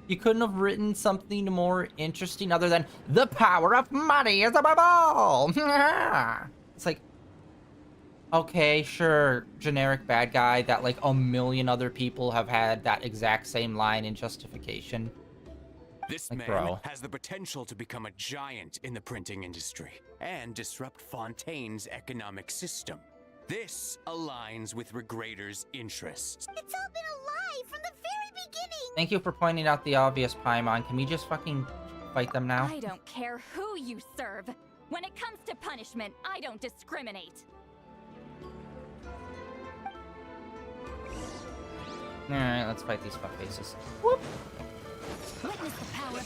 You couldn't have written something more interesting other than, the power of money is above all! It's like, okay, sure, generic bad guy that, like, a million other people have had that exact same line in justification. This Like, man bro. has the potential to become a giant in the printing industry and disrupt Fontaine's economic system. This aligns with Regrader's interests. It's all been a lie from the very beginning! Thank you for pointing out the obvious, Paimon. Can we just fucking fight them now? I don't care who you serve. When it comes to punishment, I don't discriminate. Alright, let's fight these fuckfaces. Witness the power of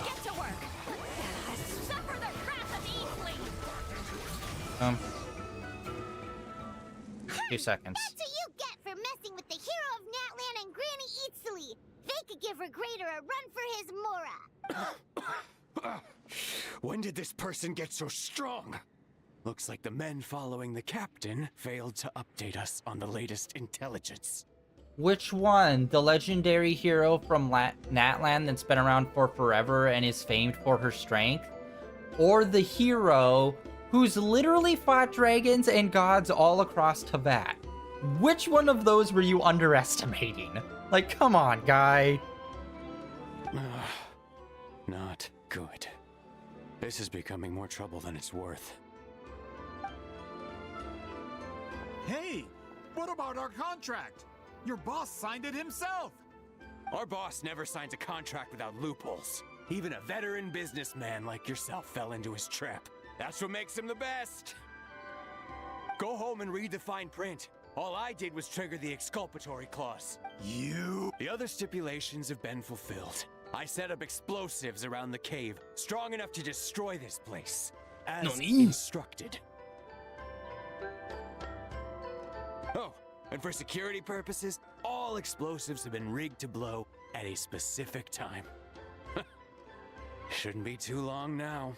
Get to work! Suffer the wrath of Eastling! 2 seconds. That's what you get for messing with the hero of Natlan and Granny Eatsley. They could give Regrader a run for his Mora. When did this person get so strong? Looks like the men following the captain failed to update us on the latest intelligence. Which one? The legendary hero from Natlan that's been around for forever and is famed for her strength? Or the hero who's literally fought dragons and gods all across Teyvat? Which one of those were you underestimating? Like, come on, guy. Not good. This is becoming more trouble than it's worth. Hey, what about our contract? Your boss signed it himself. Our boss never signs a contract without loopholes. Even a veteran businessman like yourself fell into his trap. That's what makes him the best. Go home and read the fine print. All I did was trigger the exculpatory clause. The other stipulations have been fulfilled. I set up explosives around the cave, strong enough to destroy this place, as instructed. Oh, and for security purposes, all explosives have been rigged to blow at a specific time. Shouldn't be too long now.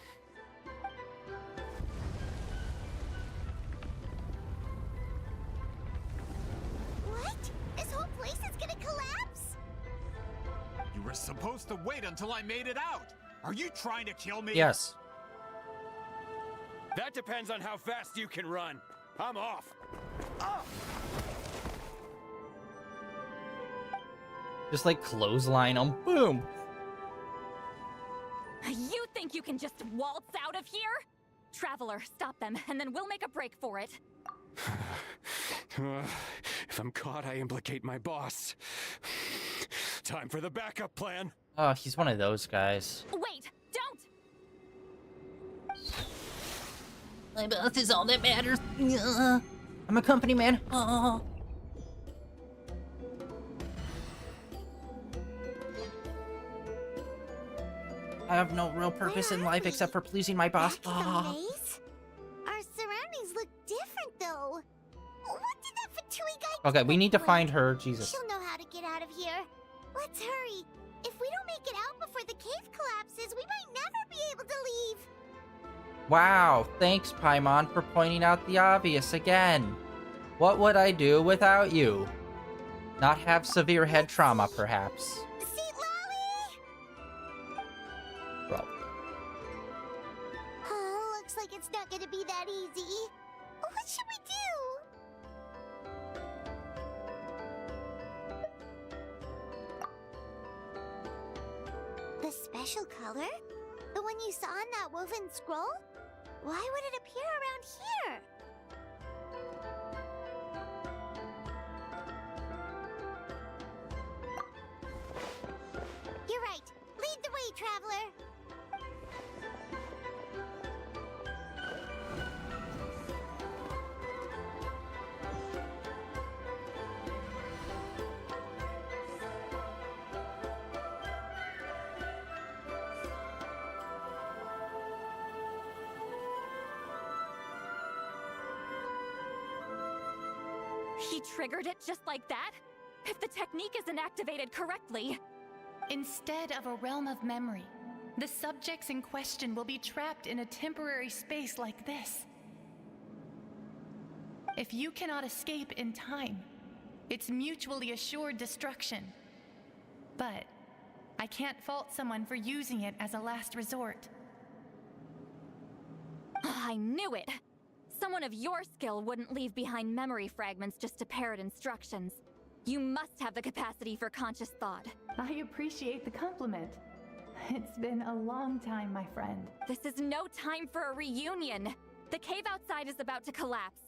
What? This whole place is gonna collapse? You were supposed to wait until I made it out. Are you trying to kill me? Yes. That depends on how fast you can run. I'm off. Just like clothesline them. Boom. You think you can just waltz out of here? Traveler, stop them, and then we'll make a break for it. If I'm caught, I implicate my boss. Time for the backup plan. Oh, he's one of those guys. Wait, don't! My boss is all that matters. I'm a company man. I have no real purpose in life except for pleasing my boss. Back at the maze? Our surroundings look different, though. What did that Fatui guy Okay, we need to do? find her. Jesus. She'll know how to get out of here. Let's hurry. If we don't make it out before the cave collapses, we might never be able to leave. Wow, thanks, Paimon, for pointing out the obvious again. What would I do without you? Not have severe head trauma, perhaps. Seat Lolly! Bro. Oh, looks like it's not gonna be that easy. What should we do? The special color? The one you saw in that woven scroll? Why would it appear around here? You're right. Lead the way, Traveler. He triggered it just like that? If the technique isn't activated correctly... Instead of a realm of memory, the subjects in question will be trapped in a temporary space like this. If you cannot escape in time, it's mutually assured destruction. But I can't fault someone for using it as a last resort. I knew it! Someone of your skill wouldn't leave behind memory fragments just to parrot instructions. You must have the capacity for conscious thought. I appreciate the compliment. It's been a long time, my friend. This is no time for a reunion. The cave outside is about to collapse.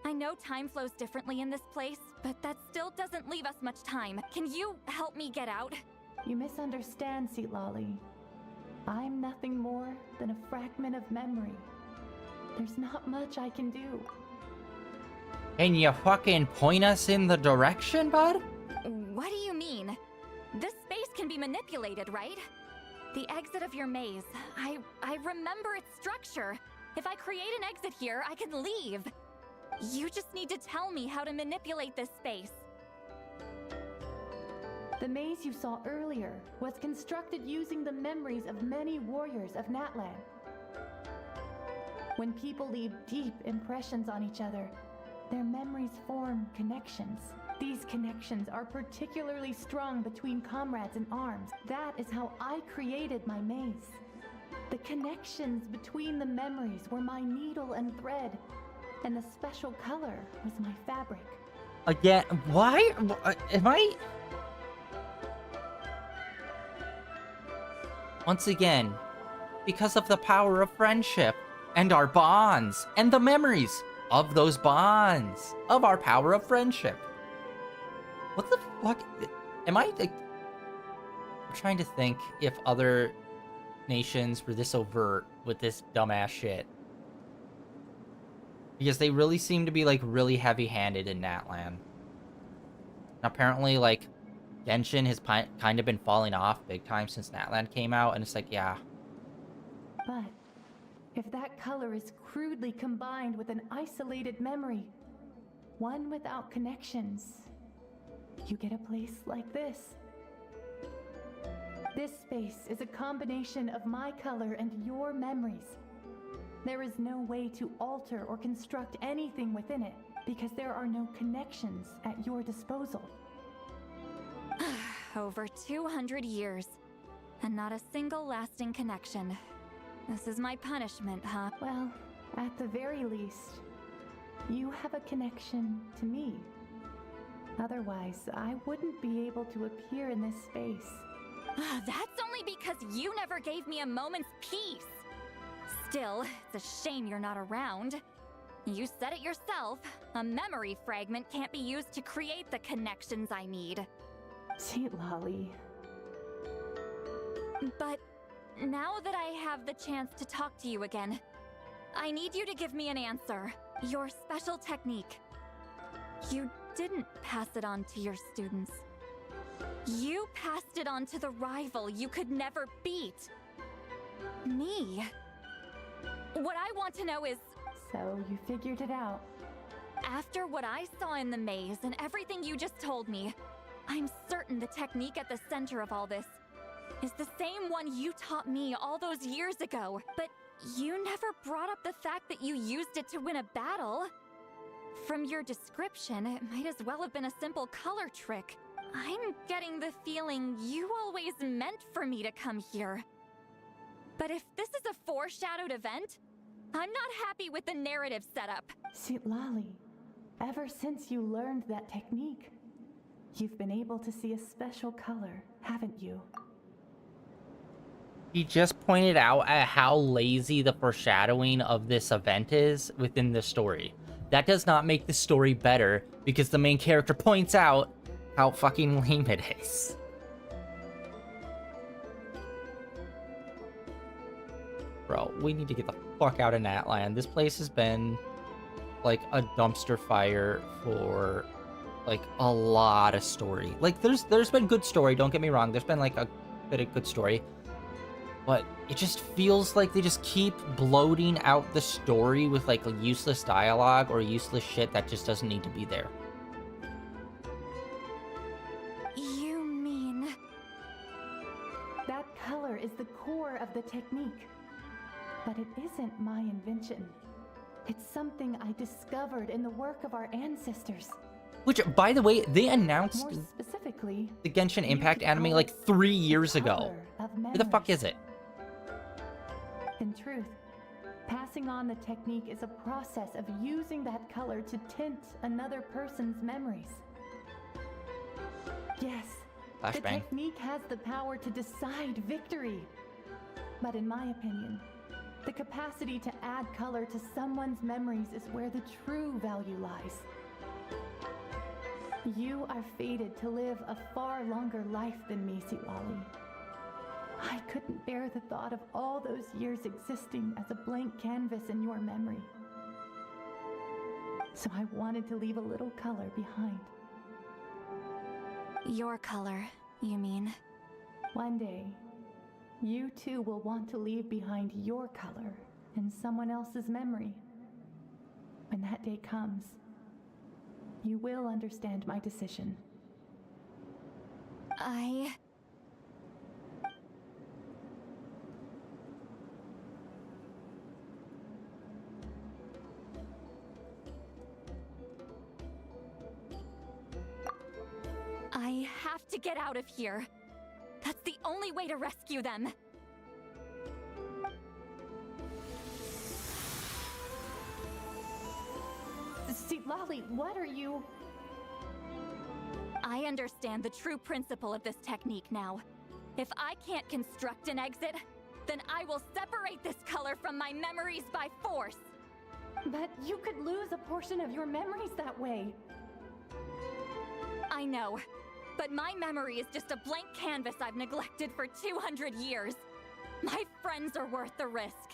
I know time flows differently in this place, but that still doesn't leave us much time. Can you help me get out? You misunderstand, Seatlali. I'm nothing more than a fragment of memory. There's not much I can do. Can you fucking point us in the direction, bud? What do you mean? This space can be manipulated, right? The exit of your maze. I remember its structure. If I create an exit here, I can leave. You just need to tell me how to manipulate this space. The maze you saw earlier was constructed using the memories of many warriors of Natlan. When people leave deep impressions on each other, their memories form connections. These connections are particularly strong between comrades in arms. That is how I created my maze. The connections between the memories were my needle and thread, and the special color was my fabric. Again, why? Am I... Once again, because of the power of friendship, and our bonds, and the memories of those bonds, of our power of friendship. What the fuck? Am I... I'm trying to think if other nations were this overt with this dumbass shit. Because they really seem to be, like, really heavy-handed in Natlan. Apparently, like, Genshin has kind of been falling off big time since Natlan came out, and it's like, yeah. But if that color is crudely combined with an isolated memory, one without connections, you get a place like this. This space is a combination of my color and your memories. There is no way to alter or construct anything within it, because there are no connections at your disposal. Over 200 years, and not a single lasting connection. This is my punishment, huh? Well, at the very least, you have a connection to me. Otherwise, I wouldn't be able to appear in this space. That's only because you never gave me a moment's peace. Still, it's a shame you're not around. You said it yourself. A memory fragment can't be used to create the connections I need. Seatlali. But now that I have the chance to talk to you again, I need you to give me an answer. Your special technique. You didn't pass it on to your students. You passed it on to the rival you could never beat. Me. What I want to know is... So you figured it out. After what I saw in the maze and everything you just told me, I'm certain the technique at the center of all this is the same one you taught me all those years ago. But you never brought up the fact that you used it to win a battle. From your description, it might as well have been a simple color trick. I'm getting the feeling you always meant for me to come here. But if this is a foreshadowed event, I'm not happy with the narrative setup. Seatlali, ever since you learned that technique, you've been able to see a special color, haven't you? He just pointed out at how lazy the foreshadowing of this event is within the story. That does not make the story better, because the main character points out how fucking lame it is. Bro, we need to get the fuck out of Natland. This place has been like a dumpster fire for like a lot of story. Like there's been good story, don't get me wrong. There's been like a bit of good story. But it just feels like they just keep bloating out the story with like useless dialogue or useless shit that just doesn't need to be there. You mean... That color is the core of the technique. But it isn't my invention. It's something I discovered in the work of our ancestors. Which, by the way, they announced More specifically, the Genshin Impact anime like 3 years ago. Where the fuck is it? In truth, passing on the technique is a process of using that color to tint another person's memories. Yes, the Flashbang. technique has the power to decide victory. But in my opinion, the capacity to add color to someone's memories is where the true value lies. You are fated to live a far longer life than me, Sitlali. I couldn't bear the thought of all those years existing as a blank canvas in your memory. So I wanted to leave a little color behind. Your color, you mean? One day, you too will want to leave behind your color in someone else's memory. When that day comes, you will understand my decision. I have to get out of here. That's the only way to rescue them. Sitlali, what are you... I understand the true principle of this technique now. If I can't construct an exit, then I will separate this color from my memories by force. But you could lose a portion of your memories that way. I know, but my memory is just a blank canvas I've neglected for 200 years. My friends are worth the risk.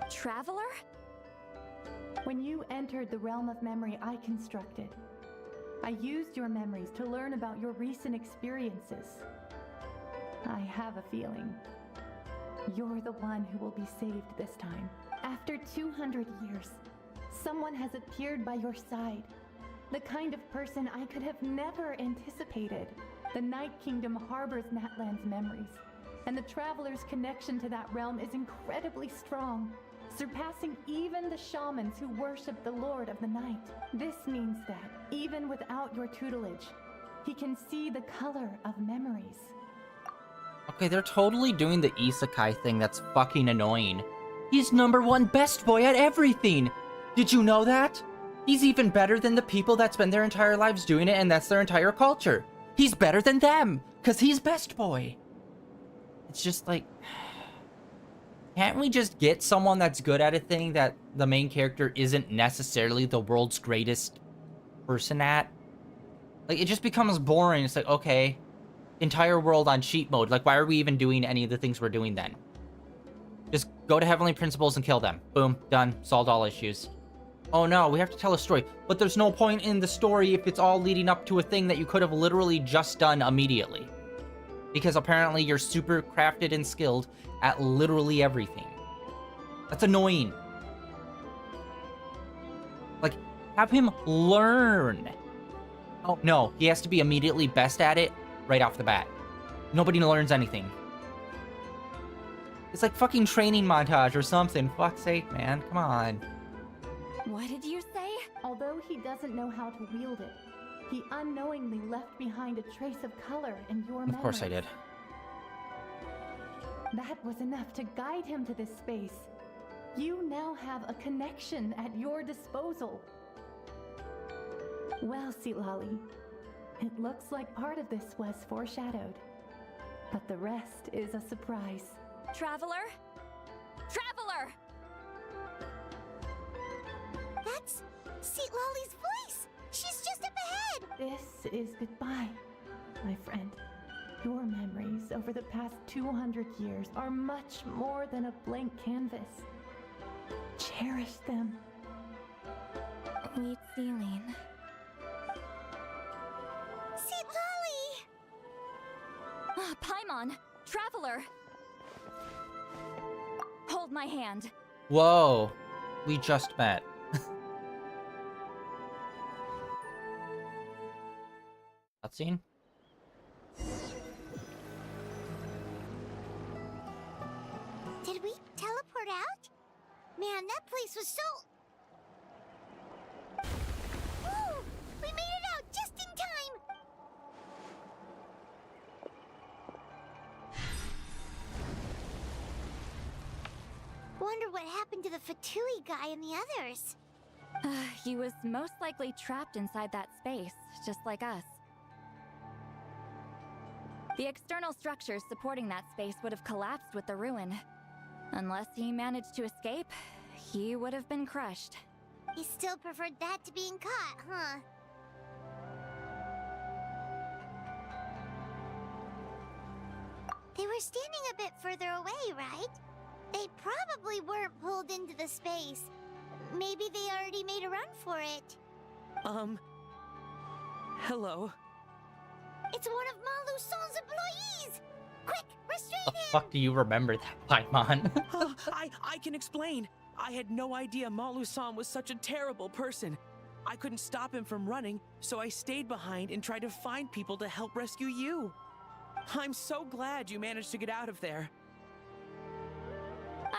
Traveler? When you entered the realm of memory I constructed, I used your memories to learn about your recent experiences. I have a feeling you're the one who will be saved this time. After 200 years, someone has appeared by your side. The kind of person I could have never anticipated. The Night Kingdom harbors Natland's memories, and the Traveler's connection to that realm is incredibly strong, surpassing even the shamans who worship the Lord of the Night. This means that, even without your tutelage, he can see the color of memories. Okay, they're totally doing the isekai thing that's fucking annoying. He's #1 best boy at everything! Did you know that? He's even better than the people that spend their entire lives doing it and that's their entire culture. He's better than them, because he's best boy. It's just like... Can't we just get someone that's good at a thing that the main character isn't necessarily the world's greatest person at? Like, it just becomes boring. It's like, okay, entire world on cheat mode. Like, why are we even doing any of the things we're doing then? Just go to Heavenly Principles and kill them. Boom, done. Solved all issues. Oh no, we have to tell a story. But there's no point in the story if it's all leading up to a thing that you could have literally just done immediately. Because apparently you're super crafted and skilled at literally everything. That's annoying. Like, have him learn. Oh, no, he has to be immediately best at it right off the bat. Nobody learns anything. It's like fucking training montage or something. Fuck's sake, man. Come on. What did you say? Although he doesn't know how to wield it, he unknowingly left behind a trace of color in your memories. Of course I did. That was enough to guide him to this space. You now have a connection at your disposal. Well, Sitlali, it looks like part of this was foreshadowed, but the rest is a surprise. Traveler? Traveler! That's Sitlali's voice! She's just up ahead! This is goodbye, my friend. Your memories over the past 200 years are much more than a blank canvas. Cherish them. Wheat ceiling. Sit Lolly! Paimon! Traveler! Hold my hand. Whoa. We just met. Cutscene? Did we teleport out? Man, that place was so... Woo! We made it out just in time! Wonder what happened to the Fatui guy and the others. He was most likely trapped inside that space, just like us. The external structures supporting that space would have collapsed with the ruin. Unless he managed to escape, he would have been crushed. He still preferred that to being caught, huh? They were standing a bit further away, right? They probably weren't pulled into the space. Maybe they already made a run for it. Hello. It's one of Maluson's employees! Quick, restrain The him! fuck do you remember that, Paimon? I can explain. I had no idea Malu-san was such a terrible person. I couldn't stop him from running, so I stayed behind and tried to find people to help rescue you. I'm so glad you managed to get out of there.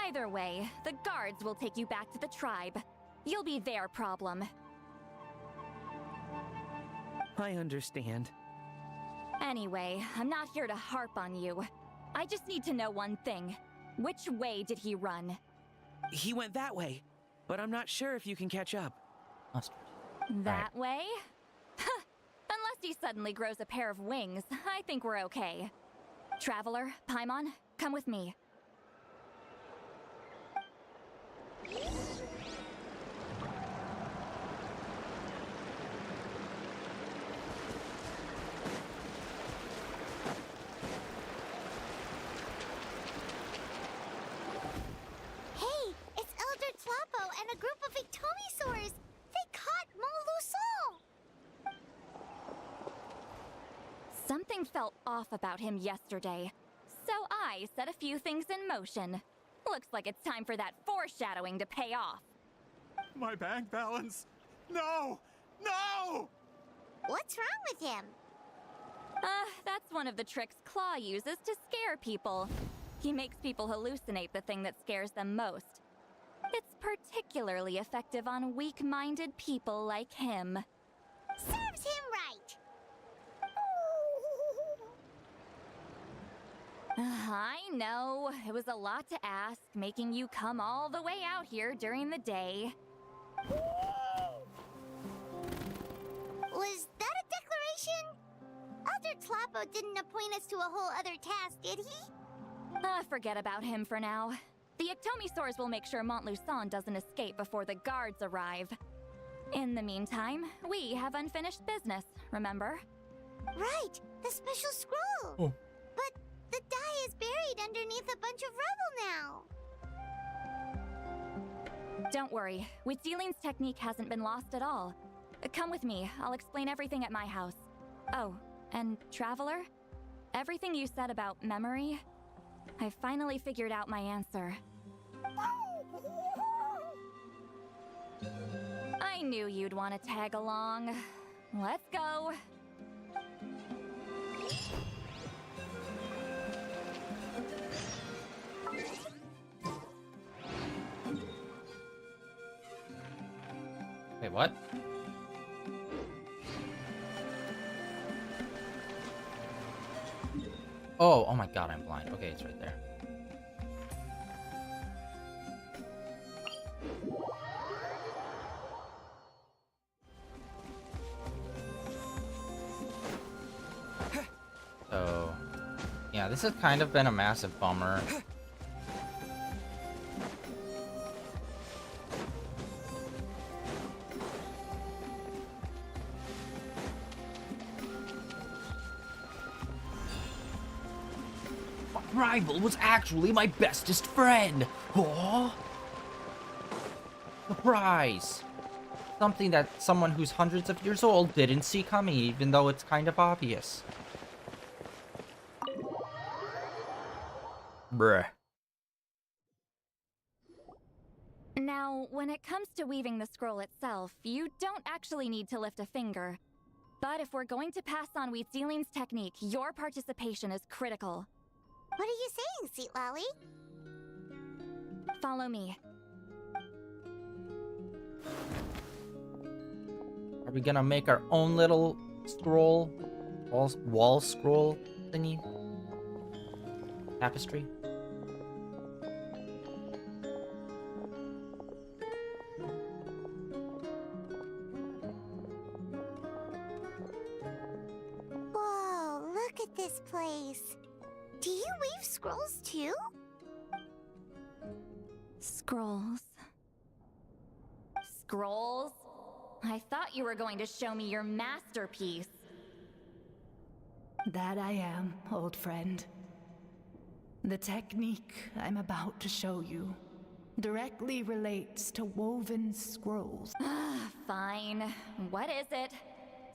Either way, the guards will take you back to the tribe. You'll be their problem. I understand. Anyway, I'm not here to harp on you. I just need to know one thing. Which way did he run? He went that way, but I'm not sure if you can catch up. That way? Unless he suddenly grows a pair of wings, I think we're okay. Traveler, Paimon, come with me. Hey, it's Elder Tlapo and a group of Ictomisaurs! They caught Maluson! Something felt off about him yesterday, so I set a few things in motion. Looks like it's time for that foreshadowing to pay off. My bank balance! No! No! What's wrong with him? That's one of the tricks Claw uses to scare people. He makes people hallucinate the thing that scares them most. It's particularly effective on weak-minded people like him. Serves him right! I know, it was a lot to ask, making you come all the way out here during the day. Was that a declaration? Elder Tlapo didn't appoint us to a whole other task, did he? Forget about him for now. The Ictomisaurs will make sure Montluçon doesn't escape before the guards arrive. In the meantime, we have unfinished business, remember? Right, the special scroll! Oh. But the die is buried underneath a bunch of rubble now. Don't worry, Witziling's technique hasn't been lost at all. Come with me, I'll explain everything at my house. Oh, and Traveler? Everything you said about memory, I finally figured out my answer. I knew you'd want to tag along. Let's go. Wait, what? Oh my god, I'm blind. Okay, it's right there. So, yeah, this has kind of been a massive bummer. rival was actually my bestest friend. Oh, surprise. Something that someone who's hundreds of years old didn't see coming, even though it's kind of obvious. Bruh. Now, when it comes to weaving the scroll itself, you don't actually need to lift a finger. But if we're going to pass on Wheat Sealing's technique, your participation is critical. What are you saying, Sweet Lolly? Follow me. Are we gonna make our own little scroll? Wall scroll thingy? Tapestry? Whoa, look at this place. Do you weave scrolls too? Scrolls. Scrolls? I thought you were going to show me your masterpiece. That I am, old friend. The technique I'm about to show you directly relates to woven scrolls. Fine. What is it?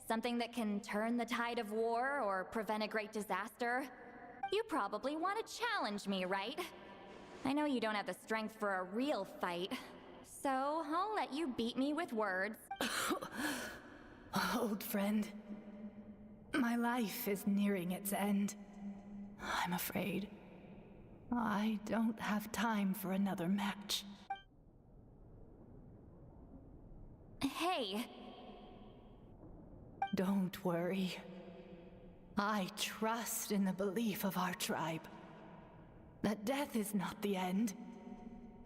Something that can turn the tide of war or prevent a great disaster? You probably want to challenge me, right? I know you don't have the strength for a real fight, so I'll let you beat me with words. Old friend, my life is nearing its end. I'm afraid I don't have time for another match. Hey! Don't worry. I trust in the belief of our tribe that death is not the end,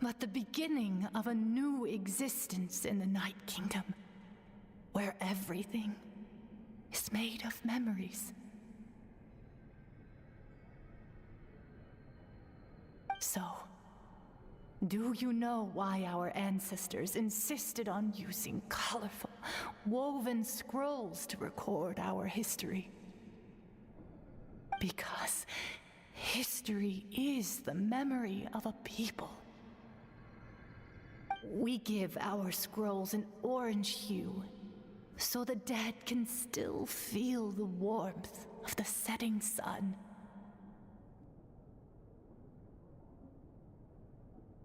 but the beginning of a new existence in the Night Kingdom, where everything is made of memories. So, do you know why our ancestors insisted on using colorful, woven scrolls to record our history? Because history is the memory of a people. We give our scrolls an orange hue, so the dead can still feel the warmth of the setting sun.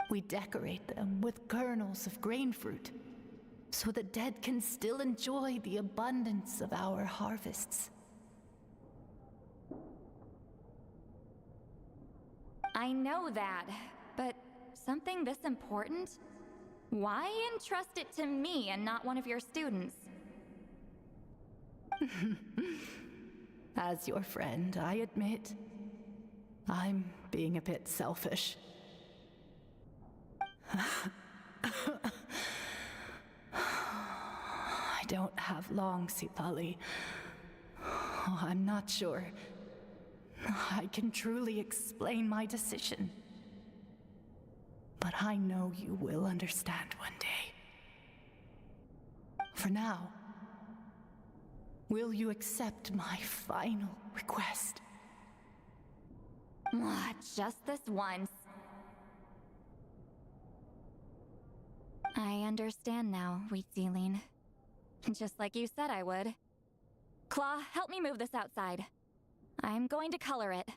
We decorate them with kernels of grain fruit, so the dead can still enjoy the abundance of our harvests. I know that, but something this important? Why entrust it to me and not one of your students? As your friend, I admit, I'm being a bit selfish. I don't have long, Sipali. Oh, I'm not sure I can truly explain my decision. But I know you will understand one day. For now, will you accept my final request? Just this once. I understand now, Wheat Sealing. Just like you said I would. Claw, help me move this outside. I'm going to color it.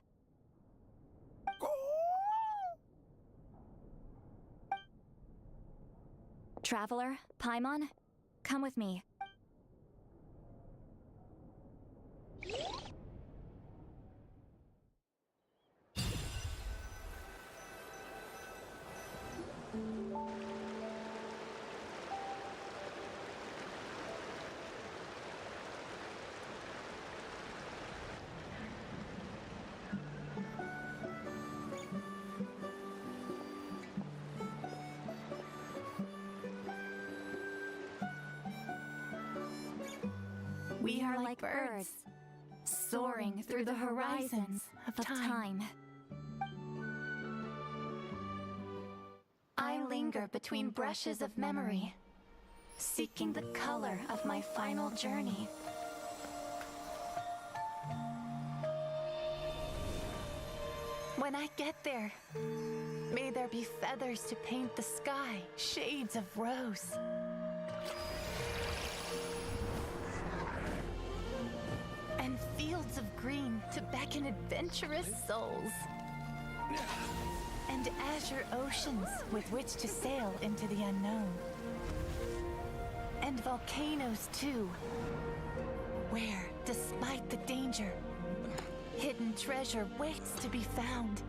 Traveler, Paimon, come with me. We are like birds, soaring through the horizons of time. I linger between brushes of memory, seeking the color of my final journey. when I get there, may there be feathers to paint the sky, shades of rose. And fields of green to beckon adventurous souls. And azure oceans with which to sail into the unknown. And volcanoes too, where, despite the danger, hidden treasure waits to be found.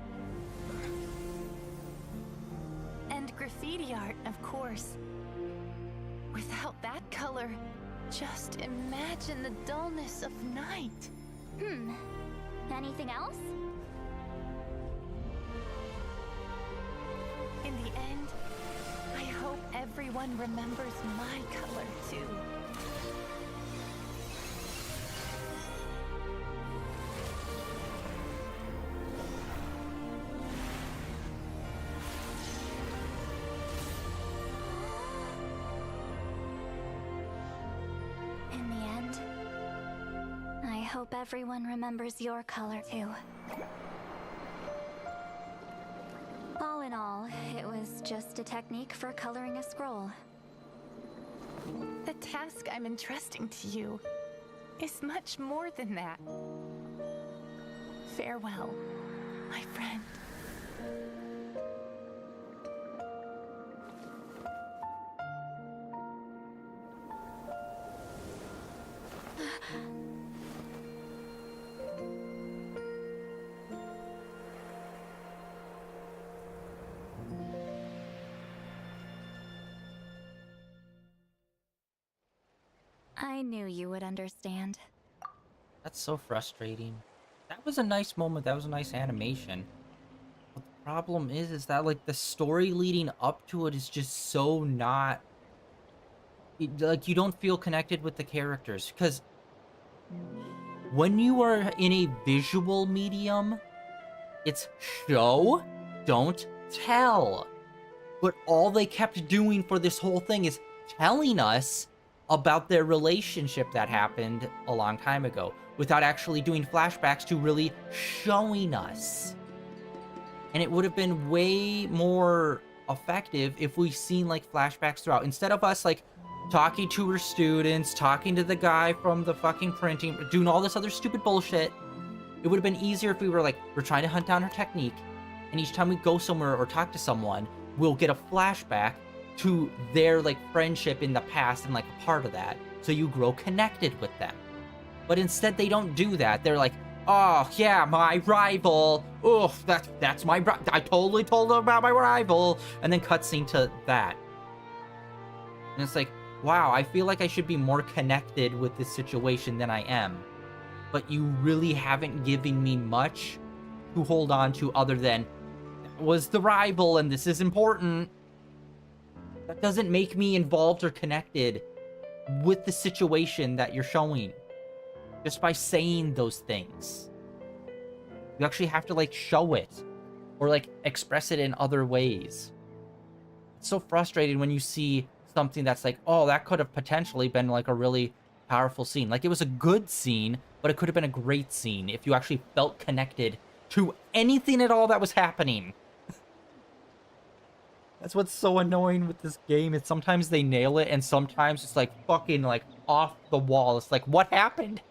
And graffiti art, of course. Without that color, just imagine the dullness of night. Anything else? In the end, I hope everyone remembers my color too. In the end, I hope everyone remembers your color too. All in all, it was just a technique for coloring a scroll. The task I'm entrusting to you is much more than that. Farewell, my friend. I knew you would understand. That's so frustrating. That was a nice moment. That was a nice animation. But the problem is that like the story leading up to it is just so not... like you don't feel connected with the characters. Because when you are in a visual medium, it's show, don't tell. But all they kept doing for this whole thing is telling us about their relationship that happened a long time ago without actually doing flashbacks to really showing us. And it would have been way more effective if we seen like flashbacks throughout, instead of us like talking to her students, talking to the guy from the fucking printing, doing all this other stupid bullshit. It would have been easier if we were like, we're trying to hunt down her technique, and each time we go somewhere or talk to someone, we'll get a flashback to their like friendship in the past and like a part of that, so you grow connected with them. But instead they don't do that. They're like, oh yeah, my rival, oh that's my I totally told them about my rival, and then cutscene to that. And it's like, wow, I feel like I should be more connected with this situation than I am, but you really haven't given me much to hold on to other than that was the rival and this is important. That doesn't make me involved or connected with the situation that you're showing just by saying those things. You actually have to like show it or like express it in other ways. It's so frustrating when you see something that's like, oh, that could have potentially been like a really powerful scene. Like it was a good scene, but it could have been a great scene if you actually felt connected to anything at all that was happening. That's what's so annoying with this game. Is sometimes they nail it, and sometimes it's like fucking like off the wall. It's like, what happened?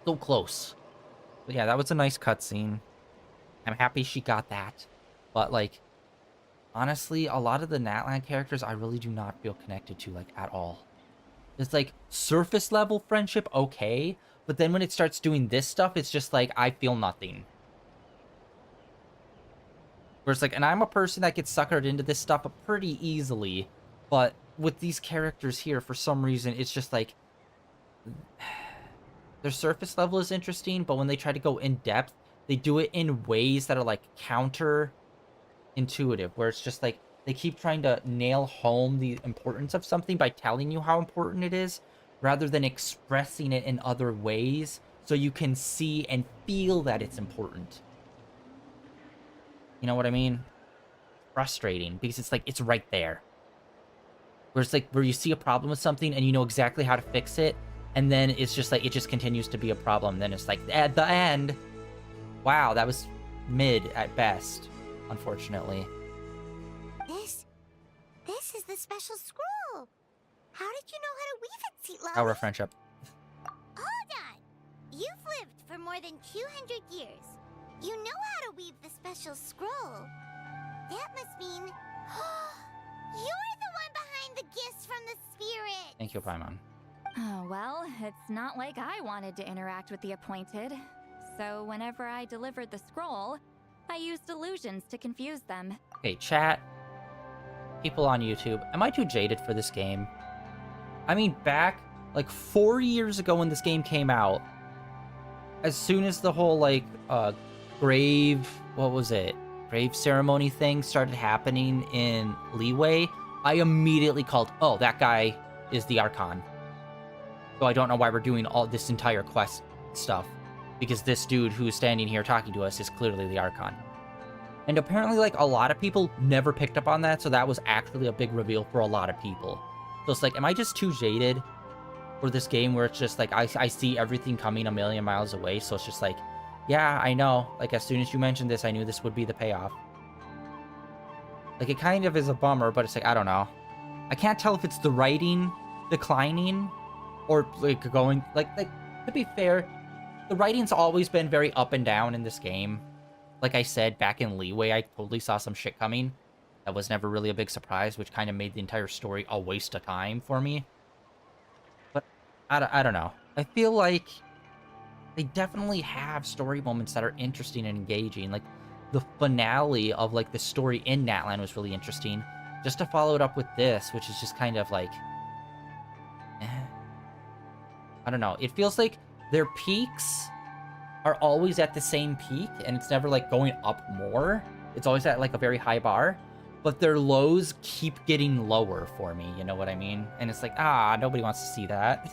So close. But yeah, that was a nice cutscene. I'm happy she got that. But like, honestly, a lot of the Natlan characters I really do not feel connected to like at all. It's like surface level friendship, okay, but then when it starts doing this stuff, it's just like I feel nothing. Where it's like, and I'm a person that gets suckered into this stuff pretty easily, but with these characters here, for some reason, it's just like their surface level is interesting, but when they try to go in depth, they do it in ways that are like counter-intuitive, where it's just like they keep trying to nail home the importance of something by telling you how important it is, rather than expressing it in other ways so you can see and feel that it's important. You know what I mean? Frustrating, because it's like, it's right there. Where it's like, where you see a problem with something and you know exactly how to fix it, and then it's just like, it just continues to be a problem. Then it's like, at the end, Wow, that was mid at best, unfortunately. This is the special scroll. How did you know how to weave it, Seatlali? Our friendship. Hold on. You've lived for more than 200 years. You know how to weave the special scroll. That must mean you're the one behind the gifts from the spirit. Thank you, Paimon. Oh, well, it's not like I wanted to interact with the appointed. So whenever I delivered the scroll, I used illusions to confuse them. Okay, chat. People on YouTube. Am I too jaded for this game? I mean, back like 4 years ago when this game came out, as soon as the whole like grave ceremony thing started happening in Leeway, I immediately called, oh, that guy is the Archon. So I don't know why we're doing all this entire quest stuff, because this dude who's standing here talking to us is clearly the Archon. And apparently, like, a lot of people never picked up on that, so that was actually a big reveal for a lot of people. So it's like, am I just too jaded for this game where it's just like, I see everything coming a million miles away, so it's just like, yeah, I know. Like, as soon as you mentioned this, I knew this would be the payoff. Like, it kind of is a bummer, but it's like, I don't know. I can't tell if it's the writing declining or, like, going... Like, to be fair, the writing's always been very up and down in this game. Like I said, back in Leeway, I totally saw some shit coming. That was never really a big surprise, which kind of made the entire story a waste of time for me. But, I don't know. I feel like they definitely have story moments that are interesting and engaging. Like, the finale of, like, the story in Natlan was really interesting. Just to follow it up with this, which is just kind of, like... I don't know. It feels like their peaks are always at the same peak, and it's never, like, going up more. It's always at, like, a very high bar. But their lows keep getting lower for me, you know what I mean? And it's like, nobody wants to see that.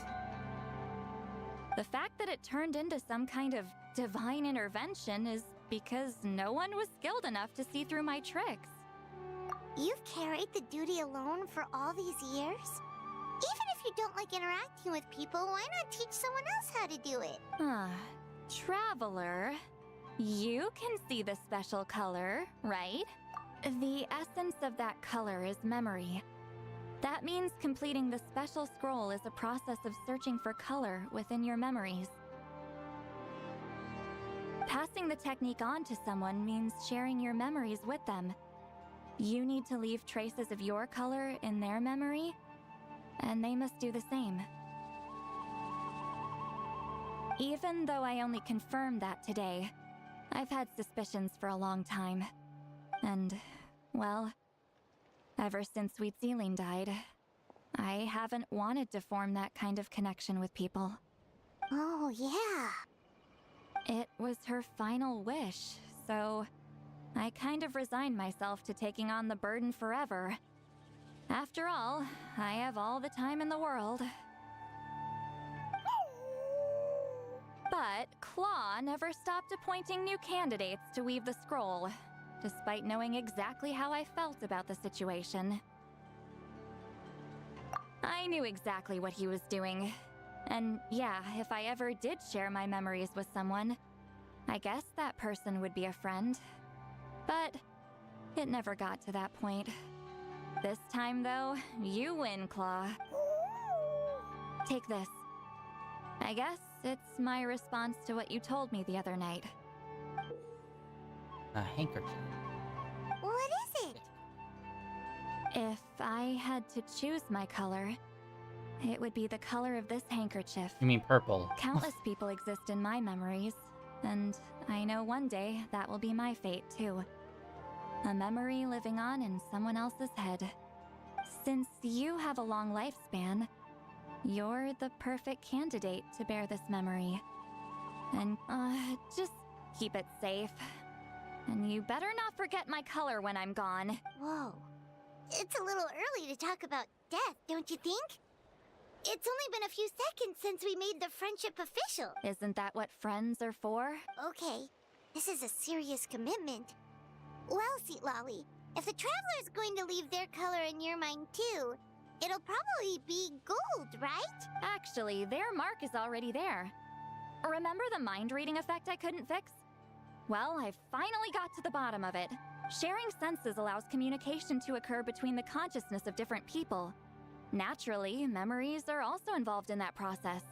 The fact that it turned into some kind of divine intervention is because no one was skilled enough to see through my tricks. You've carried the duty alone for all these years? Even if you don't like interacting with people, why not teach someone else how to do it? Traveler, you can see the special color, right? The essence of that color is memory. That means completing the special scroll is a process of searching for color within your memories. Passing the technique on to someone means sharing your memories with them. You need to leave traces of your color in their memory, and they must do the same. Even though I only confirmed that today, I've had suspicions for a long time. And, well, ever since Sweet Celine died, I haven't wanted to form that kind of connection with people. Oh, yeah. It was her final wish, so I kind of resigned myself to taking on the burden forever. After all, I have all the time in the world. But Claw never stopped appointing new candidates to weave the scroll, despite knowing exactly how I felt about the situation. I knew exactly what he was doing. And yeah, if I ever did share my memories with someone, I guess that person would be a friend. But it never got to that point. This time, though, you win, Claw. Take this. I guess it's my response to what you told me the other night. A handkerchief. What is it? If I had to choose my color, it would be the color of this handkerchief. You mean purple? Countless people exist in my memories, and I know one day that will be my fate, too. A memory living on in someone else's head. Since you have a long lifespan, you're the perfect candidate to bear this memory. And, just keep it safe. And you better not forget my color when I'm gone. Whoa. It's a little early to talk about death, don't you think? It's only been a few seconds since we made the friendship official. Isn't that what friends are for? Okay, this is a serious commitment. Well, Seatlali, if the Traveler's going to leave their color in your mind too, it'll probably be gold, right? Actually, their mark is already there. Remember the mind reading effect I couldn't fix? Well, I finally got to the bottom of it. Sharing senses allows communication to occur between the consciousness of different people. Naturally, memories are also involved in that process.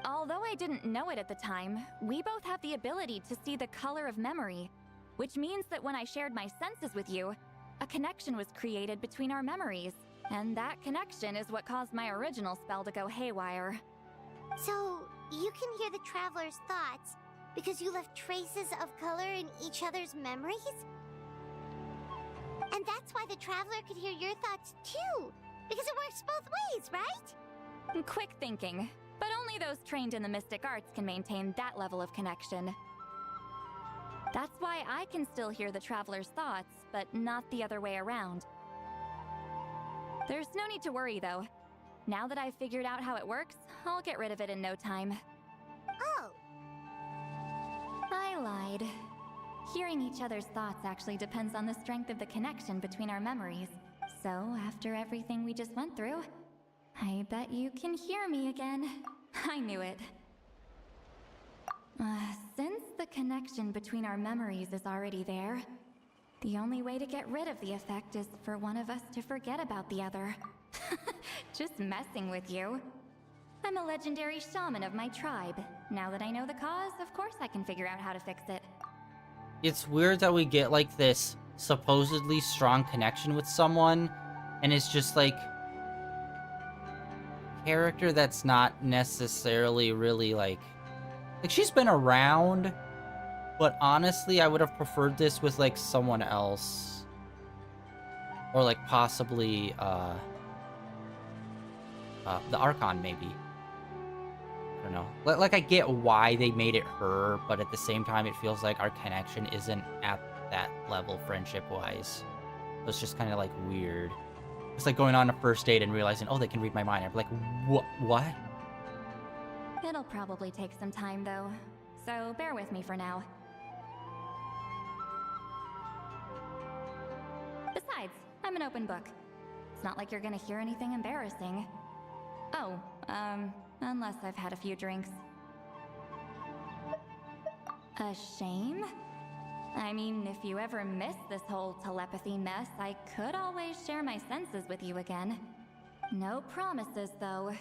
Although I didn't know it at the time, we both have the ability to see the color of memory, which means that when I shared my senses with you, a connection was created between our memories, and that connection is what caused my original spell to go haywire. So, you can hear the traveler's thoughts because you left traces of color in each other's memories? And that's why the traveler could hear your thoughts too, because it works both ways, right? Quick thinking, but only those trained in the mystic arts can maintain that level of connection. That's why I can still hear the traveler's thoughts, but not the other way around. There's no need to worry, though. Now that I've figured out how it works, I'll get rid of it in no time. Oh. I lied. Hearing each other's thoughts actually depends on the strength of the connection between our memories. So, after everything we just went through, I bet you can hear me again. I knew it. Since the connection between our memories is already there, the only way to get rid of the effect is for one of us to forget about the other. Just messing with you. I'm a legendary shaman of my tribe. Now that I know the cause, of course I can figure out how to fix it. It's weird that we get like this supposedly strong connection with someone, and it's just like character that's not necessarily really like she's been around, but honestly I would have preferred this with like someone else, or like possibly the Archon maybe. I don't know. Like I get why they made it her, but at the same time it feels like our connection isn't at that level friendship-wise. So it's just kind of like weird. It's like going on a first date and realizing, oh, they can read my mind. I'm like, what? It'll probably take some time, though. So bear with me for now. Besides, I'm an open book. It's not like you're gonna hear anything embarrassing. Oh, unless I've had a few drinks. A shame? I mean, if you ever miss this whole telepathy mess, I could always share my senses with you again. No promises, though.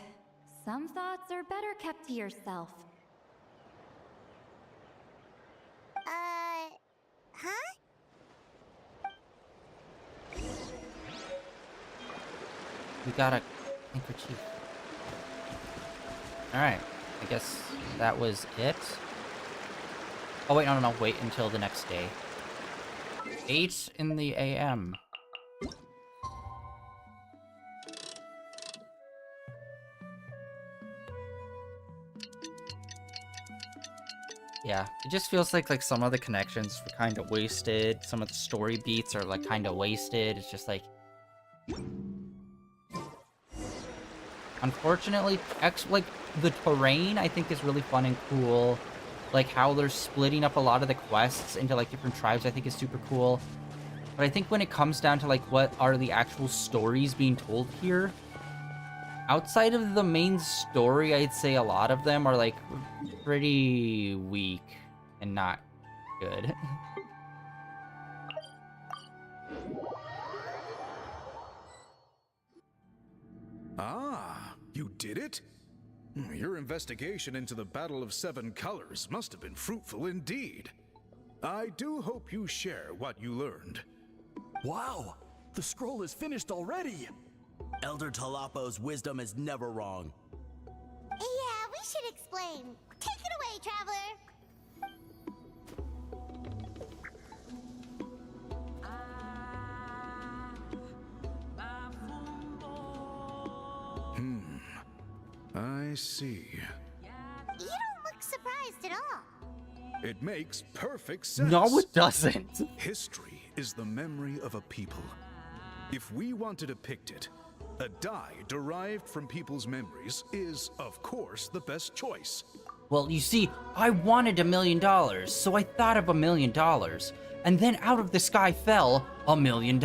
Some thoughts are better kept to yourself. Huh? We got a handkerchief. Alright, I guess that was it. Oh wait, no, wait until the next day. 8 in the AM. Yeah, it just feels like some of the connections were kind of wasted. Some of the story beats are like kind of wasted. It's just like, unfortunately, like the terrain I think is really fun and cool. Like how they're splitting up a lot of the quests into like different tribes I think is super cool. But I think when it comes down to like what are the actual stories being told here, outside of the main story, I'd say a lot of them are like pretty weak and not good. Ah, you did it? Your investigation into the Battle of Seven Colors must have been fruitful indeed. I do hope you share what you learned. Wow, the scroll is finished already! Elder Talapo's wisdom is never wrong. Yeah, we should explain. Take it away, traveler! I see. You don't look surprised at all. It makes perfect sense. No, it doesn't. History is the memory of a people. If we want to depict it, a die derived from people's memories is, of course, the best choice. Well, you see, I wanted $1 million, so I thought of $1 million. And then out of the sky fell $1 million.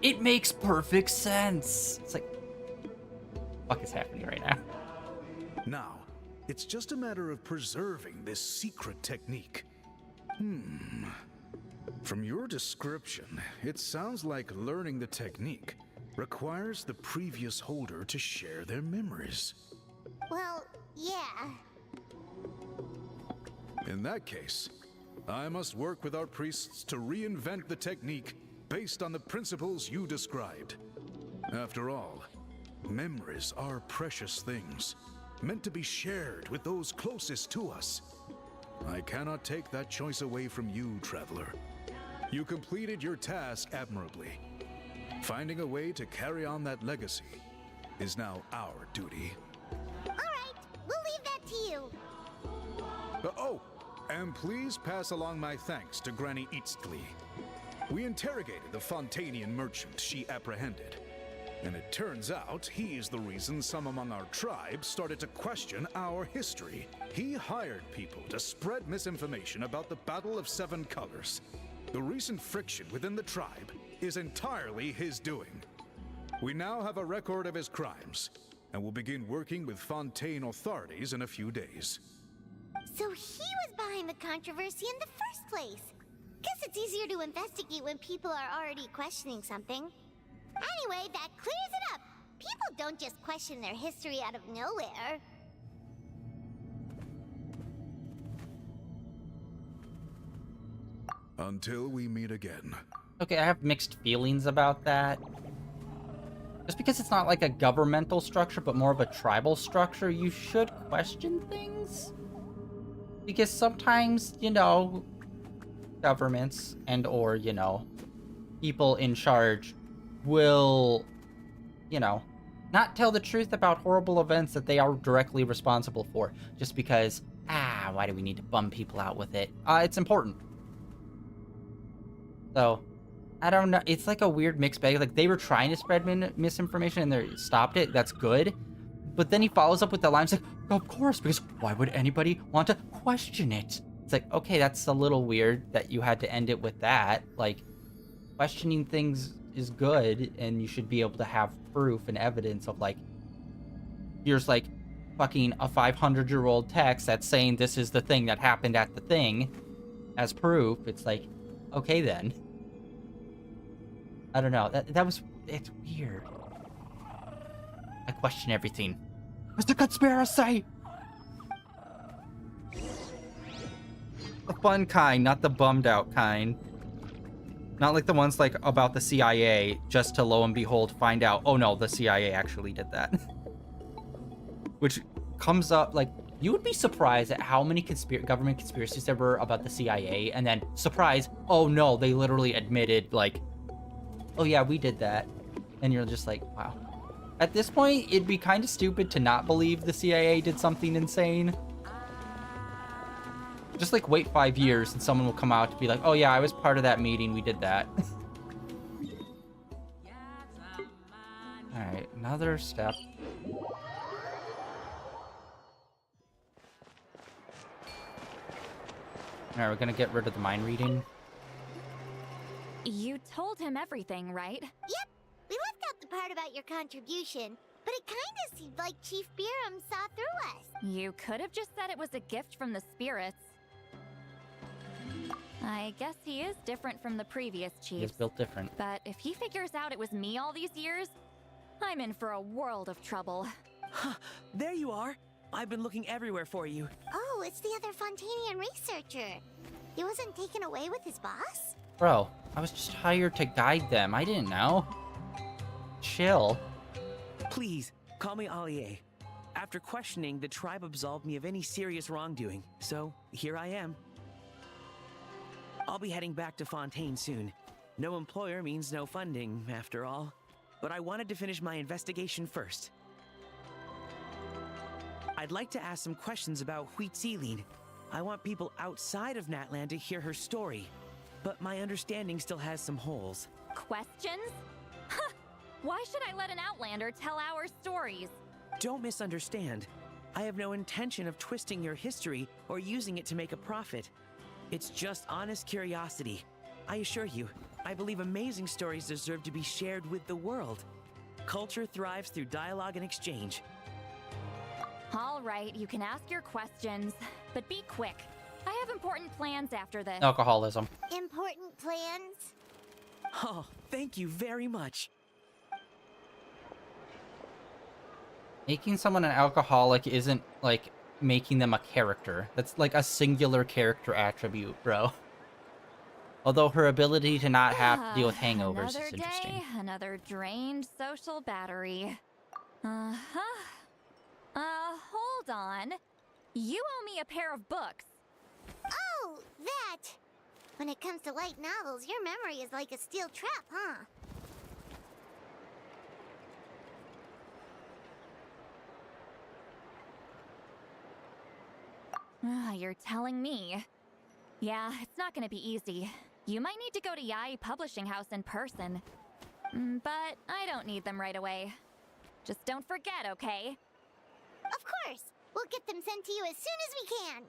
It makes perfect sense. It's like, what is happening right now? Now, it's just a matter of preserving this secret technique. From your description, it sounds like learning the technique requires the previous holder to share their memories. Well, yeah. In that case, I must work with our priests to reinvent the technique based on the principles you described. After all, memories are precious things, meant to be shared with those closest to us. I cannot take that choice away from you, Traveler. You completed your task admirably. Finding a way to carry on that legacy is now our duty. Alright, we'll leave that to you. Oh, and please pass along my thanks to Granny Eastly. We interrogated the Fontanian merchant she apprehended, and it turns out he is the reason some among our tribe started to question our history. He hired people to spread misinformation about the Battle of Seven Colors. The recent friction within the tribe is entirely his doing. We now have a record of his crimes, and will begin working with Fontaine authorities in a few days. So he was behind the controversy in the first place. Guess it's easier to investigate when people are already questioning something. Anyway, that clears it up. People don't just question their history out of nowhere. Until we meet again. Okay, I have mixed feelings about that. Just because it's not like a governmental structure, but more of a tribal structure, you should question things. Because sometimes, you know, governments and or, you know, people in charge will, you know, not tell the truth about horrible events that they are directly responsible for. Just because, why do we need to bum people out with it? It's important. So, I don't know. It's like a weird mixed bag. Like, they were trying to spread misinformation and they stopped it. That's good. But then he follows up with the lines like, of course, because why would anybody want to question it? It's like, okay, that's a little weird that you had to end it with that. Like, questioning things is good, and you should be able to have proof and evidence of, like, here's, like, fucking a 500-year-old text that's saying this is the thing that happened at the thing as proof. It's like, okay, then. I don't know. It's weird. I question everything. Mr. Conspiracy! The fun kind, not the bummed out kind. Not like the ones like about the CIA, just to lo and behold find out, oh no, the CIA actually did that. Which comes up, like, you would be surprised at how many government conspiracies there were about the CIA, and then, surprise, oh no, they literally admitted, like, oh yeah, we did that. And you're just like, wow. At this point, it'd be kind of stupid to not believe the CIA did something insane. Just like wait 5 years and someone will come out to be like, oh yeah, I was part of that meeting, we did that. Alright, another step. Alright, we're gonna get rid of the mind reading. You told him everything, right? Yep. We left out the part about your contribution, but it kinda seemed like Chief Biram saw through us. You could have just said it was a gift from the spirits. I guess he is different from the previous chiefs. He's built different. But if he figures out it was me all these years, I'm in for a world of trouble. Huh, there you are. I've been looking everywhere for you. Oh, it's the other Fontanian researcher. He wasn't taken away with his boss? Bro, I was just hired to guide them. I didn't know. Chill. Please, call me Allier. After questioning, the tribe absolved me of any serious wrongdoing, so here I am. I'll be heading back to Fontaine soon. No employer means no funding, after all. But I wanted to finish my investigation first. I'd like to ask some questions about Huitziline. I want people outside of Natland to hear her story, but my understanding still has some holes. Questions? Huh! Why should I let an Outlander tell our stories? Don't misunderstand. I have no intention of twisting your history or using it to make a profit. It's just honest curiosity. I assure you, I believe amazing stories deserve to be shared with the world. Culture thrives through dialogue and exchange. All right, you can ask your questions, but be quick. I have important plans after this. Alcoholism. Important plans? Oh, thank you very much. Making someone an alcoholic isn't, like, making them a character. That's, like, a singular character attribute, bro. Although her ability to not have to deal with hangovers is interesting. Another day, another drained social battery. Hold on. You owe me a pair of books. Oh, that! When it comes to light novels, your memory is like a steel trap, huh? You're telling me. Yeah, it's not gonna be easy. You might need to go to Yai Publishing House in person. But I don't need them right away. Just don't forget, okay? Of course! We'll get them sent to you as soon as we can!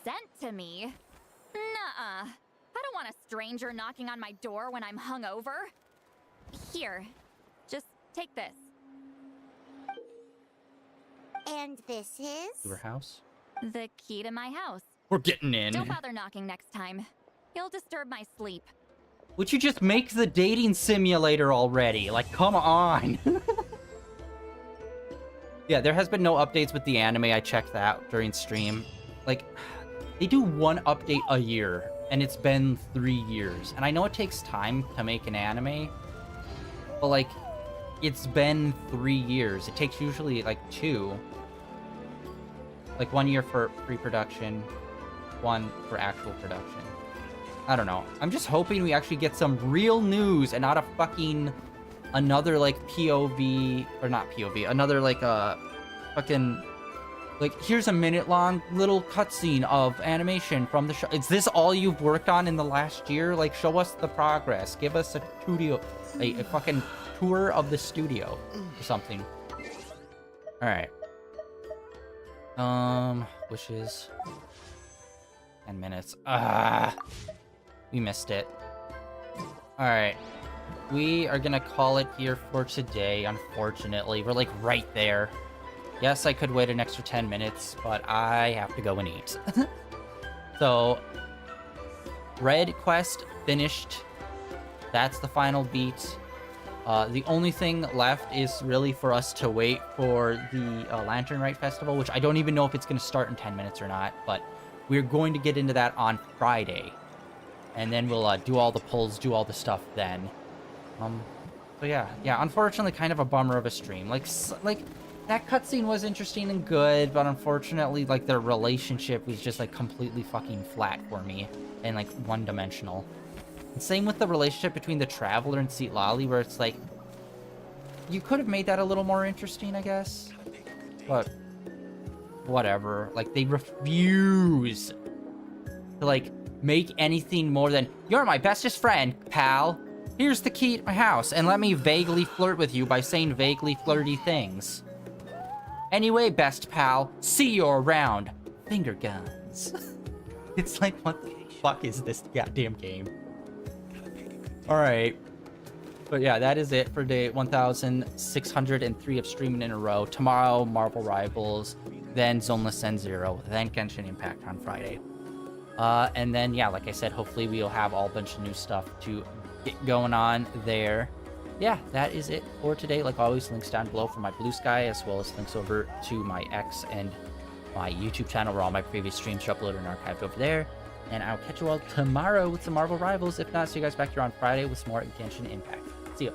Sent to me? Nuh-uh. I don't want a stranger knocking on my door when I'm hungover. Here, just take this. And this is? Your house? The key to my house. We're getting in. Don't bother knocking next time. You'll disturb my sleep. Would you just make the dating simulator already? Like, come on. Yeah, there has been no updates with the anime. I checked that during stream. Like, they do one update a year, and it's been 3 years. And I know it takes time to make an anime, but, like, it's been 3 years. It takes usually, like, 2. Like, 1 year for pre-production, 1 for actual production. I don't know. I'm just hoping we actually get some real news and not a fucking... another, like, POV... Or not POV. Another, like, fucking... Like, here's a minute-long little cutscene of animation from the show. Is this all you've worked on in the last year? Like, show us the progress. Give us a studio... a fucking tour of the studio. Or something. Alright. Wishes. 10 minutes. We missed it. Alright. We are gonna call it here for today, unfortunately. We're, like, right there. Yes, I could wait an extra 10 minutes, but I have to go and eat. So, Red Quest finished. That's the final beat. The only thing left is really for us to wait for the Lantern Rite Festival, which I don't even know if it's going to start in 10 minutes or not, but we're going to get into that on Friday. And then we'll do all the pulls, do all the stuff then. So yeah, unfortunately kind of a bummer of a stream. Like that cutscene was interesting and good, but unfortunately, like, their relationship was just, like, completely fucking flat for me and, like, one-dimensional. And same with the relationship between the Traveler and Seatlali, where it's like, you could have made that a little more interesting, I guess. But whatever. Like, they refuse to, like, make anything more than, you're my bestest friend, pal. Here's the key to my house, and let me vaguely flirt with you by saying vaguely flirty things. Anyway, best pal, see you around. Finger guns. It's like, what the fuck is this goddamn game? Alright. But yeah, that is it for day 1603 of streaming in a row. Tomorrow, Marvel Rivals, then Zoneless End Zero, then Genshin Impact on Friday. And then, yeah, like I said, hopefully we'll have all a bunch of new stuff to get going on there. Yeah, that is it for today. Like always, links down below for my Blue Sky, as well as links over to my X and my YouTube channel, where all my previous streams are uploaded and archived over there. And I'll catch you all tomorrow with some Marvel Rivals. If not, see you guys back here on Friday with some more Genshin Impact. See ya.